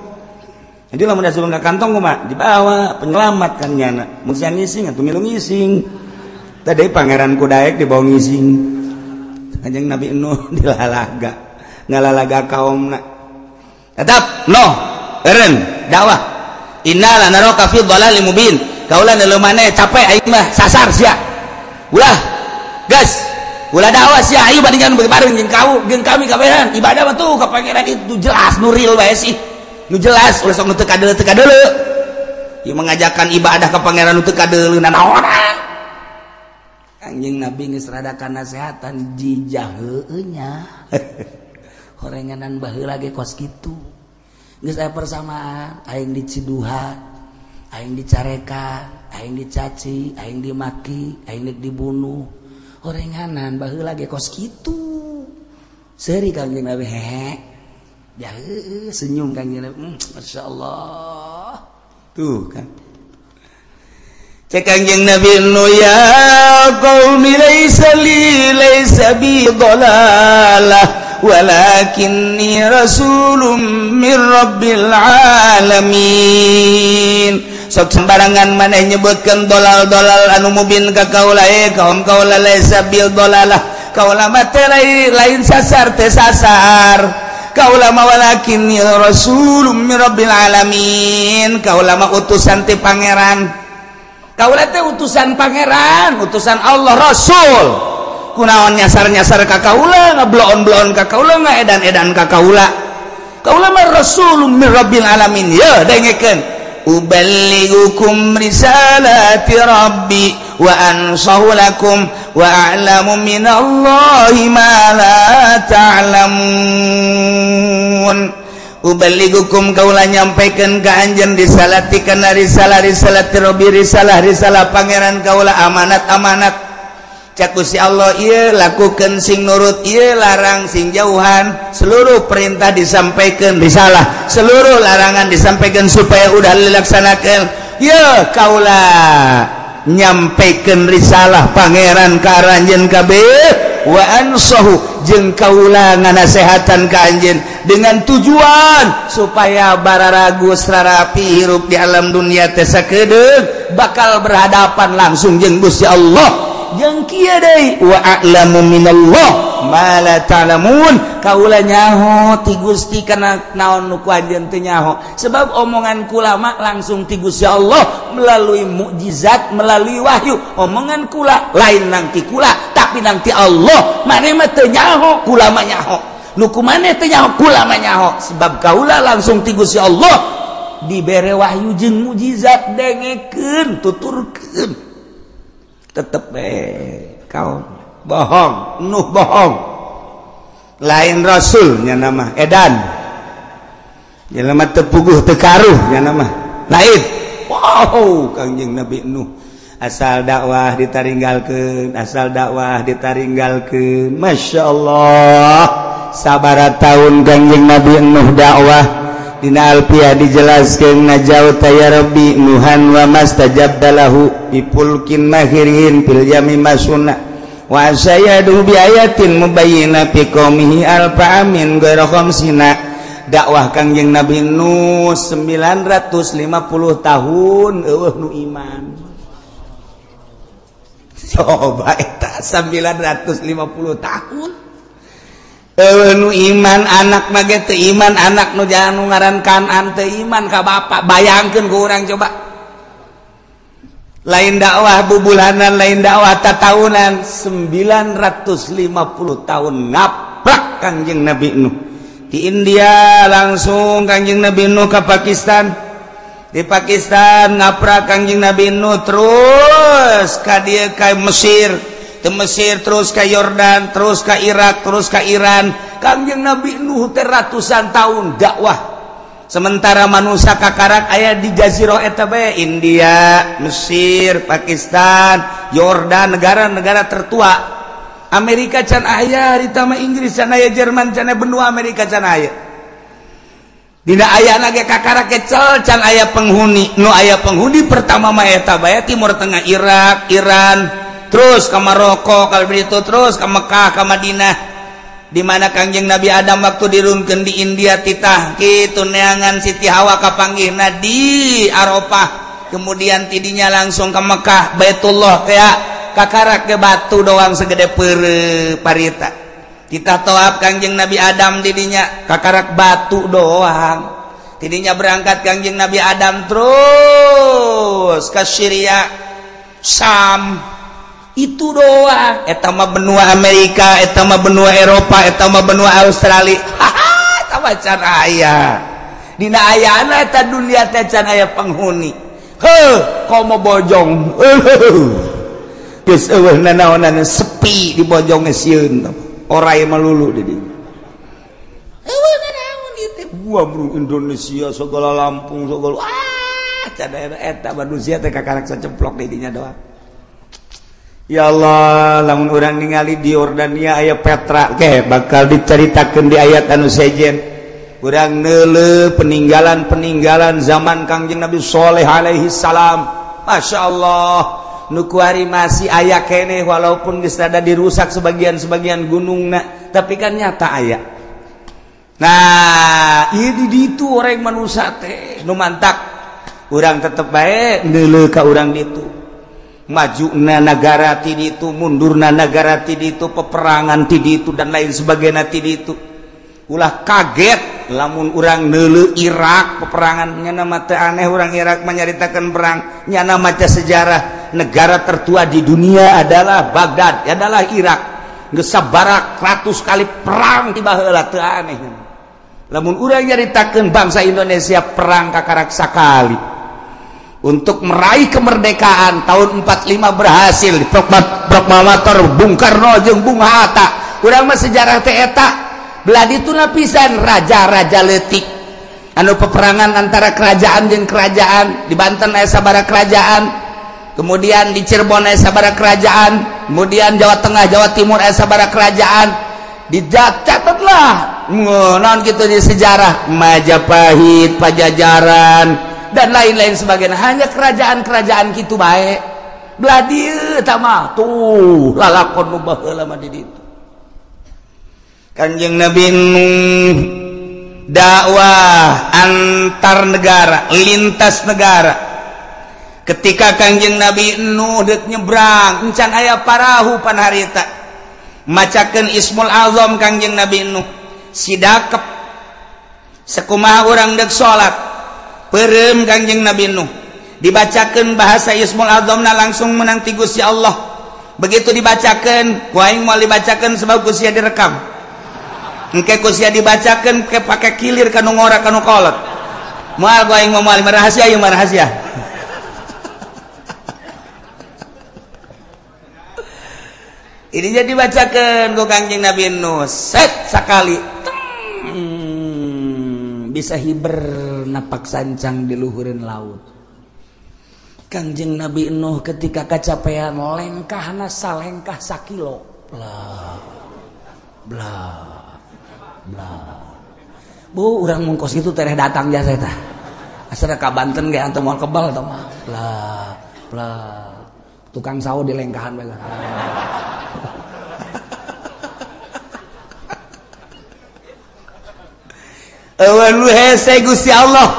jadi lamun diasupkeun ka kantong kumaha dibawa penyelamat kan nyana mun siang ngising atuh milu ngising tadi pangeran ku daek dibawa ngising Kanjeng Nabi Nuh dilalaga ngalalaga kaumna tetap noh eureun dakwah inna lanaraka fi dhalalim mubin kaula neuleuh maneh capek aing mah sasar sia ulah gas ulah dakwah sia ayo bandingkan bareng jeung kami kabehan ibadah mah tuh ka pangeran itu jelas nu real bae sih nu jelas ulah sok nu teu kadeuleu ieu mengajakan ibadah ka pangeran nu teu kadeuleu naonan Kanjeng Nabi geus rada kanasehatan jijah heueuh nya horenganan baheula ge kos kitu geus aya persamaan aing diciduhan aing dicarekan aing dicaci aing dimaki aing dibunuh horenganan baheula ge kos kitu seuri Kanjeng Nabi hehe ya senyum Kanjeng Nabi masyaallah tuh kan cek Kanjeng Nabi nu ya qaumi laysa bi dhalalah walakinni rasulun min rabbil alamin sok sembarangan maneh nyebutkeun dolal-dolal anu mubin ka kaula kaum kaula laysa bil dhalalah kaula mah teh lain sasar teh sasar kaula mah walakinni rasulun min rabbil alamin kaula mah utusan ti pangeran kaula teh utusan pangeran utusan Allah rasul kunaon nyasar-nyasar ka kaula ngablon-blon ka kaula ngaedan-edan ka kaula kaula mah rasulun min rabbil alamin ya dengekeun uballigukum risalati rabbi wa ansahu lakum wa a'lamu minallahi ma la ta'lamun uballigukum kaula nyampaikeun ka anjeun risalati kana risalati rabbi risalah pangeran kaula amanat cak Gusti Allah ieu lakukeun sing nurut ieu larang sing jauhan seluruh perintah disampaikan risalah seluruh larangan disampaikan supaya udah dilaksanakeun ieu kaula nyampaikeun risalah pangeran ka anjeun kabeh wa ansahu jeung kaula nganasehatan ka anjeun dengan tujuan supaya bararagus rarapi hirup di alam dunia teh sakedeung bakal berhadapan langsung jeung Gusti Allah jeung kieu deui wa a'lamu minallah mala ta'lamun kaula nyaho ti Gusti kana naon nu ku anjeun teu nyaho sebab omongan kulama langsung ti Gusti Allah melalui mukjizat melalui wahyu omongan kula lain nang ti kula tapi nang ti Allah mane mah teu nyaho kula mah nyaho nu kumaneh teu nyaho kula mah nyaho sebab kaula langsung ti Gusti Allah dibere wahyu jeung mukjizat dengekeun tuturkeun tetep kau bohong nuh bohong lain rasul nya nama edan jelema teu puguh teu karuh nya nama lain wow Kangjeng Nabi Nuh asal dakwah ditaringgalkeun masyaallah sabaraha taun Kangjeng Nabi Nuh dakwah dina alfiah dijelaskeun najauta ya rabbi nuhan wa mastajabdalahu bipulkin mahirin fil yami masuna wa sayadu bi ayatin mubayyina fi qaumihi alfa amin ghairu khamsina dakwah Kangjeng Nabi Nuh 950 tahun eueuh nu iman coba eta 950 tahun nu iman anak mah ge teu iman anak nu jangan ngaran Kanan teu iman ka bapa bayangkeun ku urang coba lain dakwah bubulanan lain dakwah tatahunan 950 tahun ngaprak Kangjeng Nabi Nuh di India langsung Kangjeng Nabi Nuh ke Pakistan di Pakistan ngaprak Kangjeng Nabi Nuh terus ka dieu ka Mesir ke Mesir terus ke Yordan terus ke Irak terus ke Iran Kangjeng Nabi Nuh teh ratusan tahun dakwah sementara manusia kakarak aya di jazirah eta bae India, Mesir, Pakistan, Yordan negara-negara tertua Amerika can aya ditama Inggris can aya Jerman can aya benua Amerika can aya dina ayana ge kakarak kecel can aya penghuni nu aya penghuni pertama mah eta bae Timur Tengah Irak, Iran terus ke Maroko kalau begitu terus ke Mekah ke Madinah di mana Kangjeng Nabi Adam waktu dirunkeun di India titah kitu neangan Siti Hawa kapanggihna di Arafah kemudian tidinya langsung ke Mekah Baitullah kayak kakarak ke batu doang segede parita titah toab Kangjeng Nabi Adam tidinya kakarak batu doang tidinya berangkat Kangjeng Nabi Adam terus ke Syria Sam itu doang eta mah benua Amerika eta mah benua Eropa eta mah benua Australia eta mah can aya dina ayana eta dunia teh can aya penghuni heuh komo bojong geus eueuh nanaonan sepi di bojong sieun oray malulu di dieu eueuh nanaon ieu gua bro Indonesia segala Lampung segala can eta manusia teh kakarak saceplok di dinya doang. Ya Allah lamun urang ningali di Yordania aya Petra ge bakal diceritakeun di ayat anu sejen urang neuleuh peninggalan zaman Kangjeng Nabi Shalih alaihi salam masyaallah nu kuari masih aya keneh walaupun geus rada dirusak sebagian gunungna tapi kan nyata aya nah ieu di ditu orang manusia teh nu mantak urang tetep bae neuleuh ka urang ditu majuna negara ti ditu mundurna negara ti ditu peperangan ti ditu dan lain sebagainya ti ditu ulah kaget lamun urang neuleuh Irak peperangan nya nama teh aneh urang Irak menyaritakeun perang nya nama teh sejarah negara tertua di dunia adalah Baghdad adalah Irak geus sabaraha ratus kali perang ti baheula teu aneh lamun urang nyaritakeun bangsa Indonesia perang kakarak sakali untuk meraih kemerdekaan tahun 45 berhasil proklamator Bung Karno jeung Bung Hatta urang mah sejarah teh eta belah ditu lapisan raja-raja leutik anu peperangan antara kerajaan jeung kerajaan di Banten aya sabaraha kerajaan kemudian di Cirebon aya sabaraha kerajaan kemudian Jawa Tengah Jawa Timur aya sabaraha kerajaan dicatatlah naon kitu di sejarah Majapahit Pajajaran dan lain-lain sebagainya hanya kerajaan-kerajaan kitu bae belah dieu eta mah tuh lalakon nu baheula mah di ditu Kanjeng Nabi Nuh dakwah antar negara lintas negara ketika Kanjeng Nabi Nuh deuk nyebrang encan aya parahu pan harita macakeun Ismul Azam Kangjeng Nabi Nuh sidakep sakumaha urang deuk salat peureum Kangjeng Nabi Nuh dibacakeun bahasa Ismul Azamna langsung menang ti Gusti Allah. Begitu dibacakeun ku aing moal dibacakeun sebab ku sia direkam engke ku sia dibacakeun ke pake kilir kanu ngora kanu kolot moal ku aing moal rahasia ieu mah rahasia. Ini jadi bacakan ku Kangjeng Nabi Nuh set sakali bisa hiber napak sancang di luhureun laut. Kangjeng Nabi Nuh ketika kacapean lengkahna salengkah sakilo blah blah blah bu urang mungkos itu tereh datang jasa tah asal ka Banten ge antum moal kebal tah mah blah blah tukang sawo di lengkahan bae. Awan hese Gusti Allah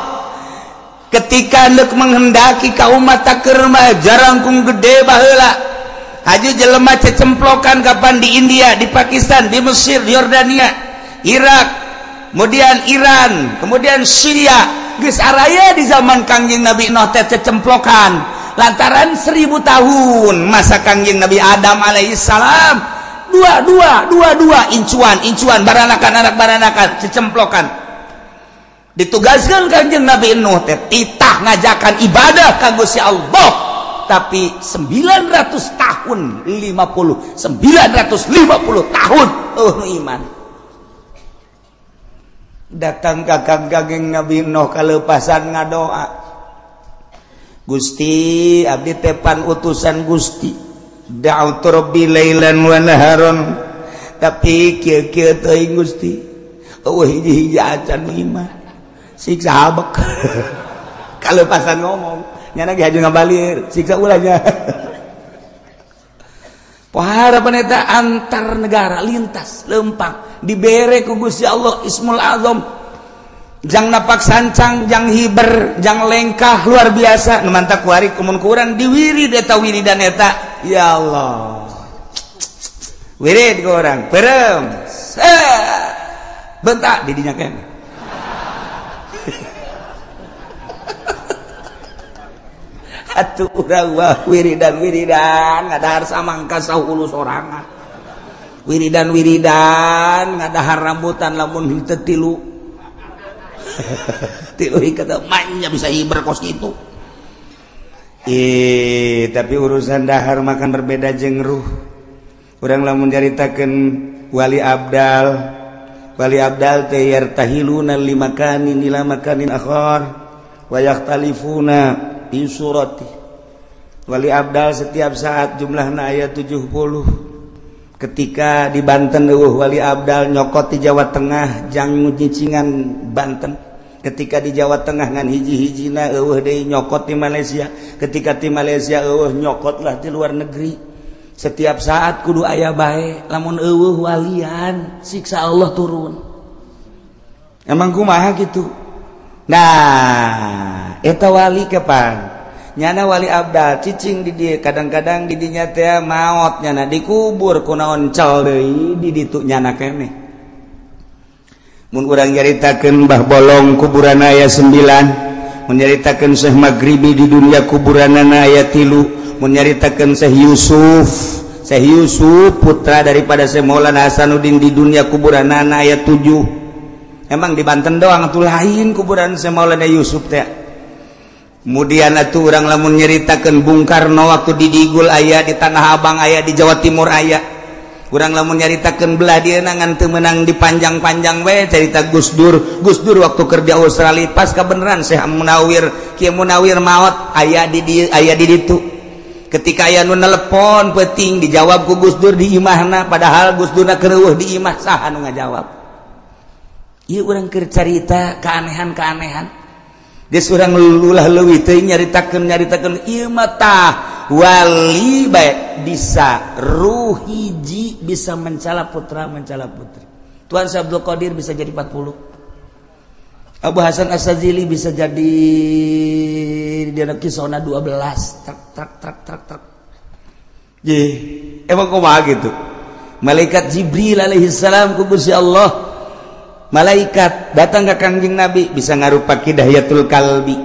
ketika neuk menghendaki ka umat takerma jarangkung gede baheula haju jelema cecemplokan kapan di India, di Pakistan, di Mesir, di Yordania, Irak, kemudian Iran, kemudian Syria geus araya di zaman Kangjeng Nabi Nuh teh cecemplokan lantaran 1000 tahun masa Kangjeng Nabi Adam alaihissalam dua incuan baranakan anak baranakan cecemplokan ditugaskan Kangjeng Nabi Nuh teh titah ngajakan ibadah ka Gusti Allah tapi 900 tahun 950 tahun iman datang ka Kangjeng Nabi Nuh kalepasan ngadoa Gusti abdi tepan utusan Gusti da'utu rabbi lailan wa naharon tapi kieu-kieu teuing Gusti eueuh hiji-hiji acan iman siksa habek kalau pasan ngomong nyana ge haju ngabalir siksa ulahnya pohara paneta antar negara lintas lempang dibere ku Gusti Allah Ismul Azam jang napak sancang jang hiber jang lengkah luar biasa nu mantap kuari kumun kurang diwirid eta wiridan eta ya Allah wirid ku urang peureum bentak di dinya keneh atuh urang wah wiridan ngadahar samangka 10 sorangan wiridan ngadahar rambutan lamun henteu tilu kata mainnya bisa hiber kos gitu tapi urusan dahar makan berbeda jeung ruh urang lamun nyaritakeun wali abdal teh yartahiluna limakanin ila makanin akhar wa yakhtalifuna fi surati wali abdal setiap saat jumlahna aya 70 ketika di Banten wali abdal nyokot di Jawa Tengah jang nyicingan Banten ketika di Jawa Tengah ngan hiji-hijina eueuh deui nyokot di Malaysia ketika di Malaysia eueuh nyokot lah di luar negeri setiap saat kudu aya bae lamun eueuh walian siksa Allah turun emang kumaha gitu. Nah, eta wali kapan? Nyana wali abdal cicing di dia kadang-kadang di dinya teh maot nyana dikubur ku naon cal deui di ditu nyana keneh. Mun urang nyaritakeun Mbah Bolong kuburanna aya 9, mun nyaritakeun Syekh Maghribi di dunia kuburanna aya 3, mun nyaritakeun Syekh Yusuf putra daripada Syekh Maulana Hasanuddin di dunia kuburanna aya 7. Emang di Banten doang atuh lain kuburan Syekh Maulana Yusuf teh. Kemudian atuh urang lamun nyaritakeun Bung Karno waktu di Digul aya, di Tanah Abang aya, di Jawa Timur aya. Urang lamun nyaritakeun belah dieuna ngan teu meunang dipanjang-panjang we cerita Gus Dur waktu kerja Australia pas kebenaran Syekh Munawir, Kiai Munawir maot aya di ditu. Ketika aya nu nelepon penting dijawab ku Gus Dur di imahna padahal Gus Durna keur di imah saha nu ngajawab. Ieu urang keur carita keanehan-keanehan. Geus urang ulah leuwih teuing nyaritakeun ieu mah tah wali bae bisa ruh hiji bisa mencala putra mencala putri. Tuan Syekh Abdul Qadir bisa jadi 40. Abu Hasan As-Sazili bisa jadi dina kisahna 12 truk. Emang kumaha gitu. malaikat Jibril alaihissalam ku Gusti Allah malaikat datang ke Kangjeng Nabi bisa ngarupa Hidayatul Kalbi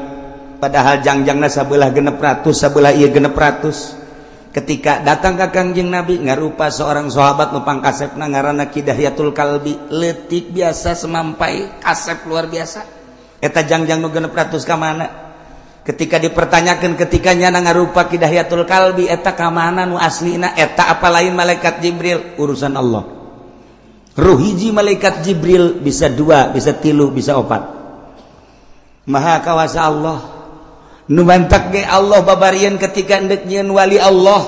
padahal jangjangna sabelah 600 sabelah ieu 600 ketika datang ke Kangjeng Nabi ngarupa seorang sahabat nu pangkasepna ngaranna Hidayatul Kalbi leutik biasa semampai kasep luar biasa eta jangjang nu 600 ka mana ketika dipertanyakan ketika nyana ngarupa Hidayatul Kalbi eta ka mana nu aslina eta apa lain malaikat Jibril urusan Allah ruh hiji malaikat Jibril bisa 2 bisa 3 bisa 4 maha kawasa Allah nu mantak ge Allah babarieun ketika endek nyieun wali Allah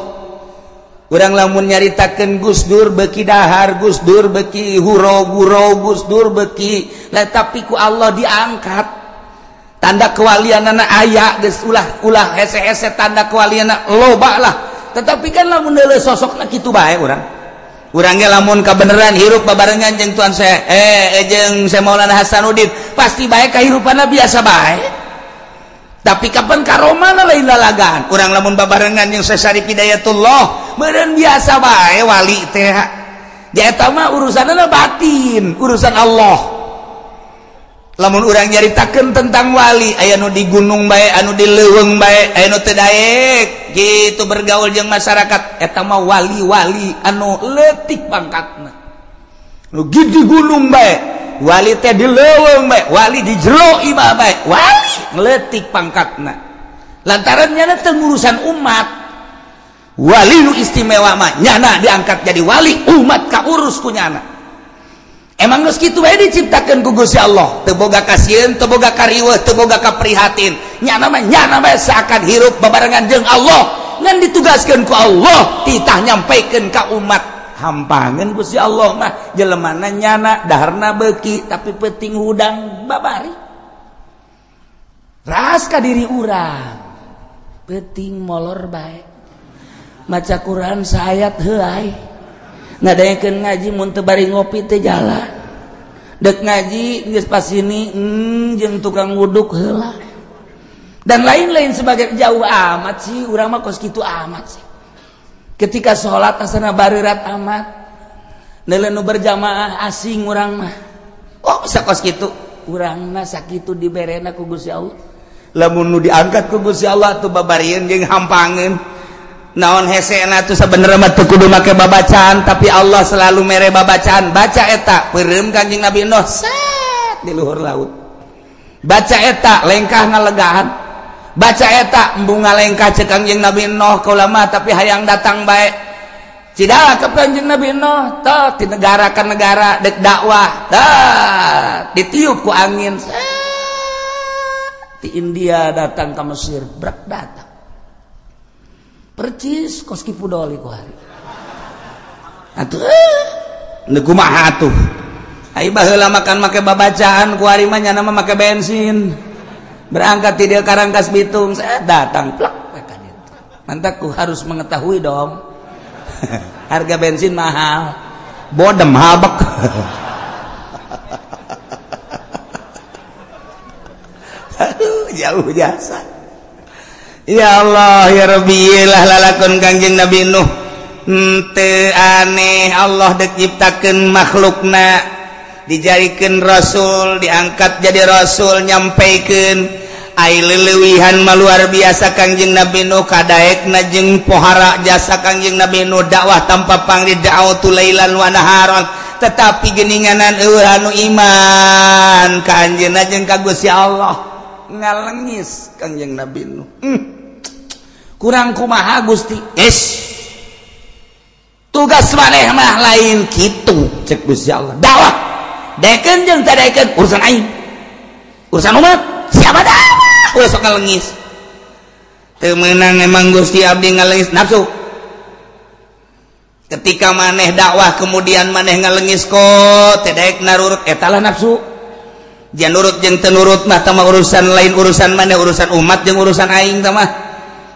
urang lamun nyaritakeun Gus Dur beuki dahar Gus Dur beuki huro-guro Gus Dur beuki lah tapi ku Allah diangkat tanda kewalianana aya geus ulah hese-hese tanda kewalianana loba lah tetapi kan lamun deuleu sosokna kitu bae urang ge lamun kabeneran hirup babarengan jeung tuan saya jeung saya Maulana Hasanuddin pasti bae kahirupanna biasa bae tapi kapan karomana lain lalagaan urang lamun babarengan jeung Syarif Hidayatullah meureun biasa bae wali teh dia eta mah urusanna batin urusan Allah lamun urang nyaritakeun tentang wali aya nu di gunung bae anu di leuweung bae aya nu teu daek kitu bergaul jeung masyarakat eta mah wali-wali anu leutik pangkatna nu di gunung bae wali teh di leuweung bae wali di jero imah bae wali leutik pangkatna lantaran nyana teu ngurusan umat wali nu istimewa mah nyana diangkat jadi wali umat kaurus ku nyana emang geus kitu bae diciptakeun ku Gusti Allah teu boga kasieun teu boga kariweuh teu boga kaprihatin nyana mah seakan hirup babarengan jeung Allah ngan ditugaskeun ku Allah titah nyampaikeun ka umat hampangeun Gusti Allah mah jelemana nyana daharna beuki tapi peuting hudang babari ras ka diri urang peuting molor bae maca Quran saayat heuai ngadaengkeun ngaji mun teu bari ngopi teh jalan dek ngaji geus pas ini jeung tukang wuduk heula dan lain-lain sebagai jauh amat sih urang mah kos kitu amat sih ketika sholat asana barirat amat neuleuh nu berjamaah asing urang mah oh bisa kos kitu urang mah sakitu diberena ku Gusti Allah lamun nu diangkat ku Gusti Allah tuh babarieun jeung hampangeun naon hesena tuh sabenerna mah teu kudu make babacaan tapi Allah selalu mere babacaan baca eta peureum Kanjeng Nabi Nuh set di luhur laut baca eta lengkah ngalegaan baca eta embung ngalengkah cek Kanjeng Nabi Nuh ka ulama tapi hayang datang bae cidak ka Kanjeng Nabi Nuh tah ti negara ka negara dek dakwah tah ditiup ku angin ti India datang ka Mesir brak datang percis kos kipu doli ku hari atuh nu kumaha atuh ai baheula makan make babacaan ku hari mah nyana mah make bensin berangkat ti dieu ka Rangkas Bitung saya datang plak ka ditu mantak ku harus mengetahui dong harga bensin mahal bodem habek jauh jasa ya Allah ya Rabbi lah lalakon Kanjeng Nabi Nuh teu aneh Allah dek nyiptakeun makhlukna dijadikeun rasul diangkat jadi rasul nyampaikeun ai leuweuhan mah luar biasa Kanjeng Nabi Nuh kadaekna jeung pohara jasa Kanjeng Nabi Nuh dakwah tanpa pangri da'autu lailan wa naharon tetapi geuninganan eueuh anu iman ka anjeunna jeung ka Gusti Allah ngalengis Kanjeng Nabi Nuh kurang kumaha Gusti tugas maneh mah lain kitu cek Gusti Allah dakwah deken jeung teu deken urusan aing urusan umat siapa dah ulah sok ngalengis teu meunang emang Gusti abdi ngalengis nafsu ketika maneh dakwah kemudian maneh ngalengis kok teu daek narurut eta lah nafsu jangan nurut jeung teu nurut mah tah urusan lain urusan maneh urusan umat jeung urusan aing tah mah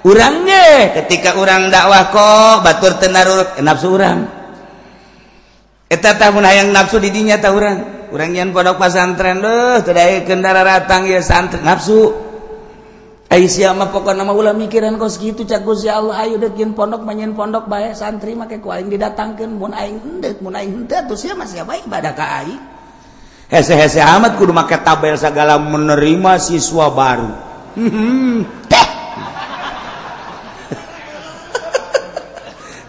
urang ge ketika urang dakwah kok batur teu narurut nafsu urang eta tah mun hayang nafsu di dinya tah urang nyen pondok pesantren teu daekeun dararatang ieu santri nafsu Aisyah mah pokokna mah ulah mikiran kos kitu cak Gusti Allah ayo deuk yen pondok manyen pondok bae santri make ku aing didatangkeun mun aing henteu atuh sia mah sia bae ibadah ka aing. Hese-hese amat kudu make tabel segala menerima siswa baru. Teh.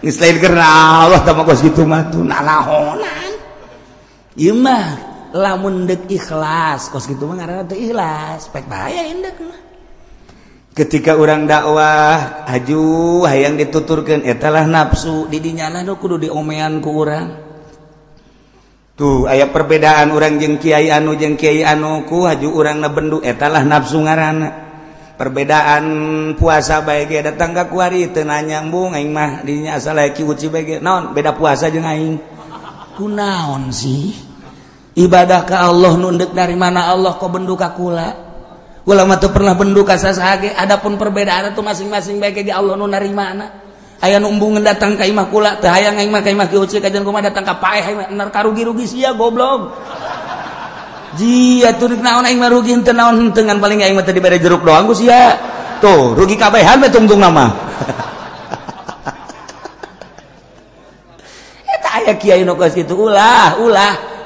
Geus lain karena Allah tah kos kitu mah tuh nanahonan. Ieu mah lamun deuk ikhlas kos kitu mah ngaranna teu ikhlas, pek bahaya indek mah. Ketika orang dakwah haju hayang dituturkan etalah nafsu di dinyana nu kudu diomean ku urang tuh aya perbedaan orang jeung kiai anu ku haju urang na bendu etalah nafsu ngaranna perbedaan puasa bae ge datang ka kuari teu nanyambung aing mah dinya asal ki uci bae ge naon beda puasa jeung aing kunaon sih ibadah ka Allah nu deuk dari mana Allah kok bendu ka kula ulama tuh pernah bendu ka sasage adapun perbedaan itu masing-masing bae ge Allah nu narimana aya nu embungeun datang ka imah kula teu hayang aing mah ka imah kieu kajian kumaha datang ka paeh aing mah karugi-rugi sia goblok ji atuh naon aing mah rugi henteu naon henteu ngan paling aing mah teu dibere jeruk doang ku sia tuh rugi kabehan we tungtung nama eta aya kiai nu geus kitu ulah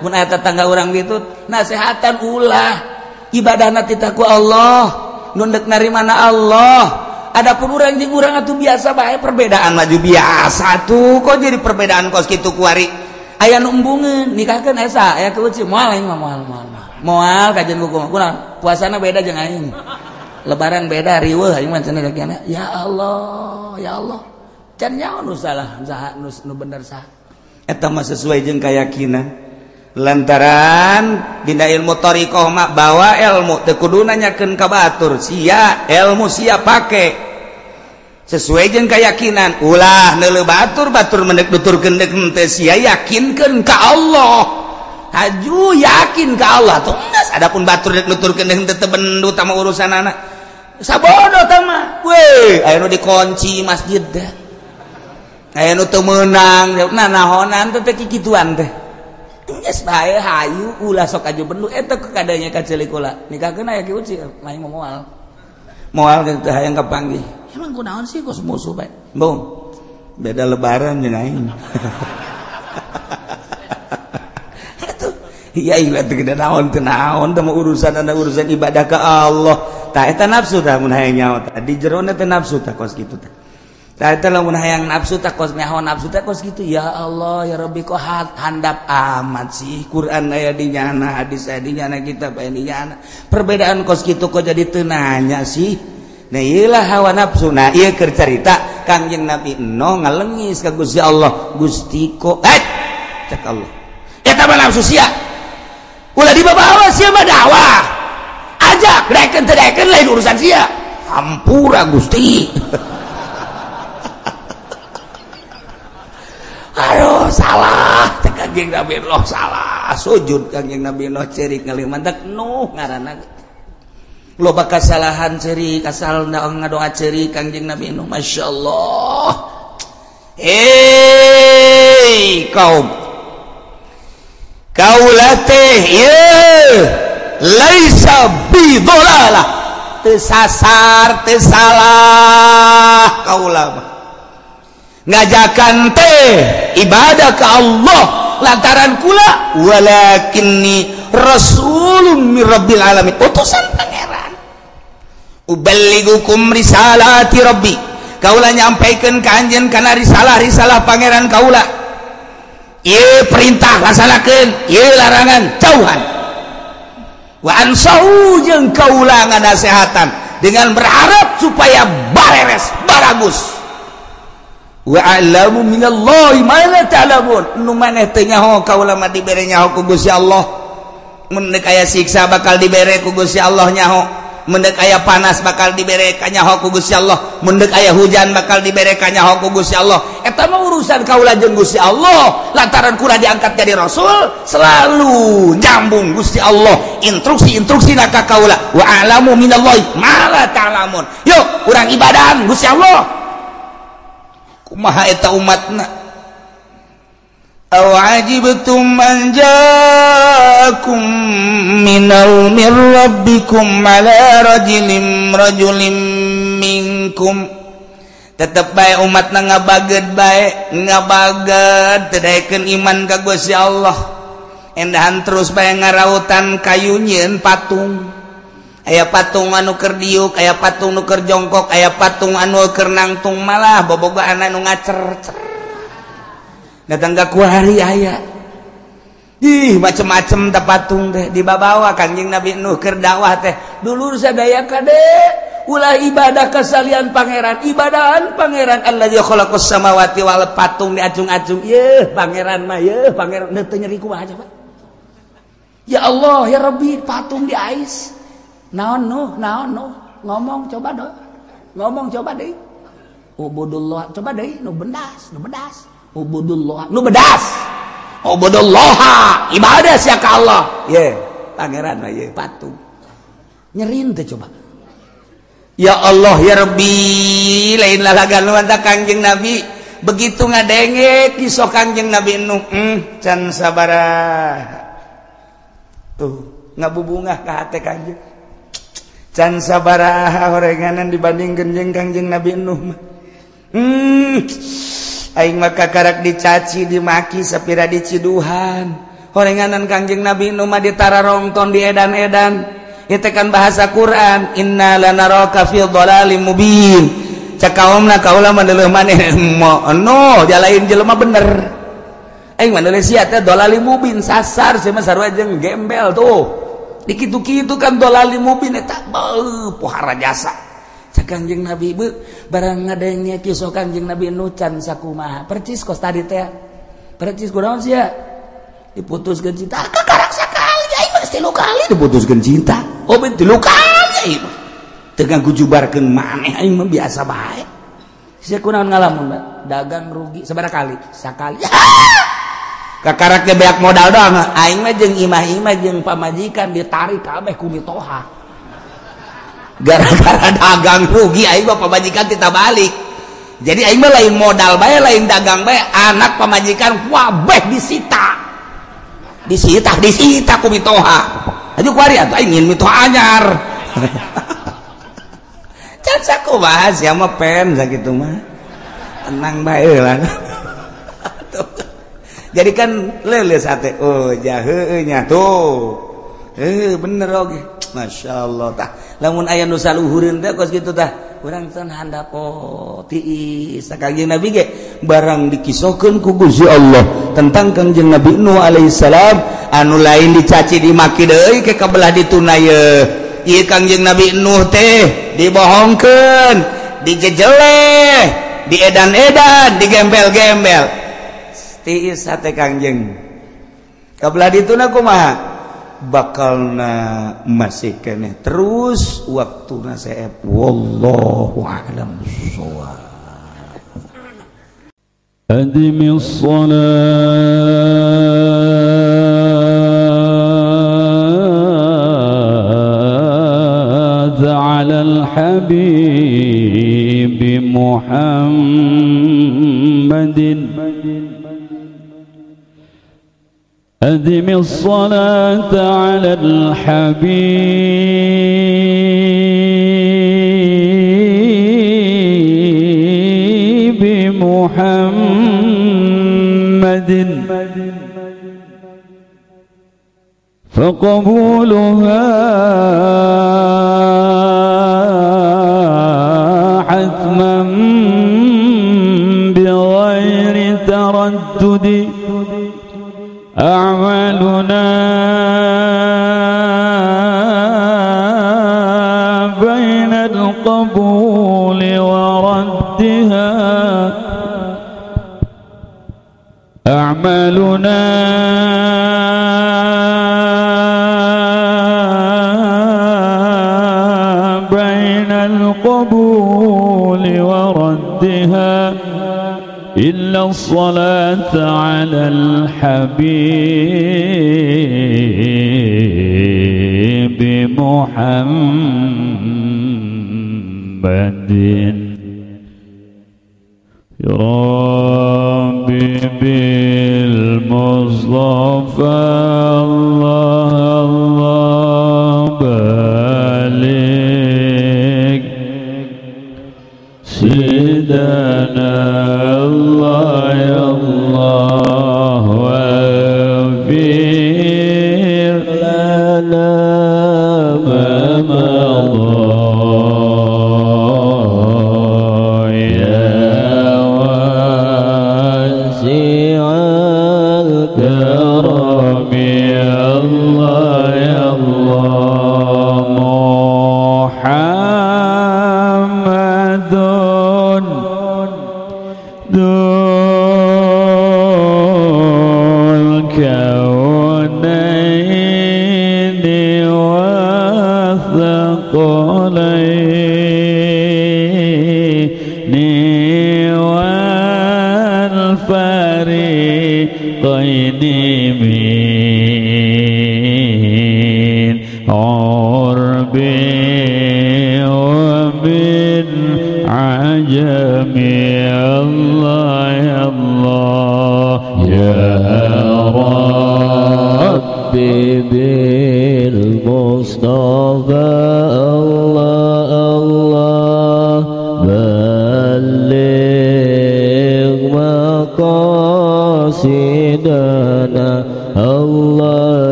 mun aya tetangga urang kitu nasehatan ulah ibadahna titaku Allah nundek narimana Allah adapun urang jeung urang atuh biasa bae perbedaan maju biasa tuh kok jadi perbedaan kos kitu kuari aya nu embungeun nikahkeun esa aya keuci moal aing mah moal kajian kumaha kunaon puasana beda jeung aing lebaran beda riweuh aing mah cenah kiana ya Allah can nyaho nu salah saha nu bener saha eta mah sesuai jeung keyakinan lantaran dina ilmu thariqah mah bawa ilmu teu kudu nanyakeun ka batur sia ilmu sia pake sesuai jeung keyakinan ulah neuleuh batur mendek nuturkeun deuk teu sia yakinkeun ka Allah haju yakin ka Allah tuh geus adapun batur deuk nuturkeun deuk teu bendu tah urusanana sabodo tah mah we aya nu dikunci masjid dah aya nu teu meunang nahonan teh kikituan teh geus bae hayu ulah sok aju bendu eta kadanya ka ceulik ulah nikahkeun aya ki uci lain moal teh hayang kapanggih emang kunaon sih kos musuh bae bong beda lebaran jeung aing atuh iya ieu teh gede naon teu naon teh urusan ibadah ka Allah tah eta nafsu tah mun hayang nyaho tah di jerona teh nafsu tah kos kitu tah tah eta lamun hayang nafsu tah kos nyaho nafsu tah kos kitu ya Allah ya Rabbi kok handap amat sih Quran aya di nyana hadis aya di nyana kitab aya di nyana perbedaan kos kitu kok jadi teu nanya sih nah ieulah hawa nafsu nah ieu keur carita Kangjeng Nabi no ngalengis ka Gusti Allah Gusti kok cek Allah eta mah nafsu sia ulah dibawa sia mah dakwah ajak daekeun teu daekeun lain urusan sia hampura Gusti aduh salah Kangjeng Nabi Allah salah sujud Kangjeng Nabi Allah cerik ngalih mantek nuh ngaranna loba kasalahan cerik asal ngadoa cerik Kangjeng Nabi Allah masyaallah kaum kaulah teh ye laisa bi dhalalah teu sasar teu salah kaulah ngajakan teh ibadah ke Allah lantaran kula walakinni rasulun min rabbil alamin utusan pangeran uballigukum risalati rabbi kaula nyampaikeun ka anjeun kana risalah pangeran kaula ieu perintah laksanakeun ieu larangan jauhan wa ansahu jeung kaula nganasehatan dengan berharap supaya bareres baragus wa a'lamu minallahi ma la ta'lamun nu maneh teu nyaho kaula mah dibere nyaho ku Gusti Allah mun deuk aya siksa bakal dibere ku Gusti Allah nyaho mun deuk aya panas bakal dibere ka nyaho ku Gusti Allah mun deuk aya hujan bakal dibere ka nyaho ku Gusti Allah eta mah urusan kaula jeung Gusti Allah lantaran kula diangkat jadi rasul selalu nyambung Gusti Allah instruksi-instruksina ka kaula wa a'lamu minallahi ma la ta'lamun yuk urang ibadahan Gusti Allah kumaha eta umatna aw ajibtum an ja'akum minal mir rabbikum ala rajulin minkum tetep bae umatna ngabageud bae ngabageud tadaikeun iman ka Gusti Allah endahan terus bae ngarautan kayunyeun patung aya patung anu keur diuk aya patung nu keur jongkok aya patung anu keur nangtung malah bobogohan anu ngacer-cer datang ka kuari aya ih macem-macem teh patung teh dibabawa Kangjeng Nabi Nuh keur dakwah teh dulur sadaya kade ulah ibadah kesalian pangeran ibadahan pangeran allazi khalaqas samawati wal patung diacung-acung yeuh pangeran mah yeuh pangeran teu nyeri kumaha coba ya Allah ya Rabbi patung diais naon Nuh ngomong coba deui ubudullah coba deui nu bedas ubudullah nu bedas ubudullah ibadah sia ka Allah ye pangeran mah ye patung nyerin teh coba ya Allah ya Rabbi lain lalagan mantap Kangjeng Nabi begitu ngadenge kisah Kangjeng Nabi Nuh can sabaraha tuh ngabubungah ka hate Kangjeng can sabaraha horenganan dibandingkeun jeung Kangjeng Nabi Nuh mah aing mah kakarak dicaci dimaki sapira diciduhan horenganan Kangjeng Nabi Nuh mah ditararongton di edan-edan itu kan bahasa Quran inna lanaraka fi dhalalim mubin cakaomna kaula mandeleuh maneh no jalain jelema bener aing mandeleuh sia teh dhalalim mubin sasar sia mah sarua jeung gembel tuh dikitu-kitu kan dhalalim mubin eta beuh pohara jasa cak Kangjeng Nabi beuh barang ngadenge kisah Kangjeng Nabi Nuh can sakumaha percis kos tadi teh percis kunaon sia diputuskeun cinta kakarak sakali aing mah 3 kali diputuskeun cinta oh betul kali ieu teu ganggu jubarkeun maneh aing mah biasa bae sia kunaon ngalamun dagang rugi sabaraha kali sakali kakarak teh beak modal doang aing mah jeung imah-imah jeung pamajikan ditarik kabeh ku mitoha gara-gara dagang rugi aing mah pamajikan tita balik jadi aing mah lain modal bae lain dagang bae anak pamajikan wabeh disita ku mitoha aja kuari atuh aing ingin mitoha anyar can sakumaha sia mah pen sakitu mah tenang bae lah jadi kan leuleus hate oh jaheuh nya tuh bener oge masyaallah tah lamun aya nu saluhureun teh kos kitu tah urang teh handap tiis Kangjeng Nabi ge barang dikisahkeun ku Gusti Allah tentang Kangjeng Nabi Nuh alaihi salam anu lain dicaci dimaki deui ke kabelah ditunayeun ieu Kangjeng Nabi Nuh teh dibohongkeun dijejeleh diedan-edan digembel-gembel tiis hate Kangjeng kabelah dituna kumaha bakalna masih keneh terus waktuna saep wallahu a'lam bissawab adimis salat ala al-habib Muhammadin أدم الصلاة على الحبيب محمد فقبولها حتما بغير تردد أعمالنا بين القبول وردها أعمالنا بين القبول وردها إلا الصلاة على الحبيب محمد يا ربي بالمصطفى الله بلغ سيدنا الله يا الله واغفر لنا ما مضى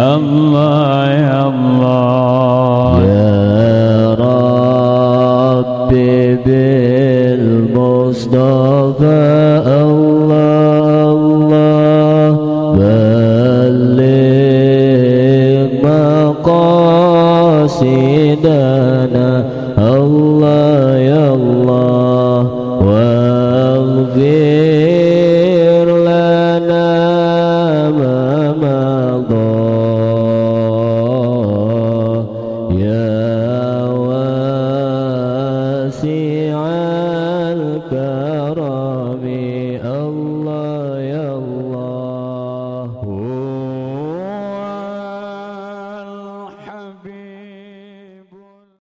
الله يا الله يا ربي بالمصطفى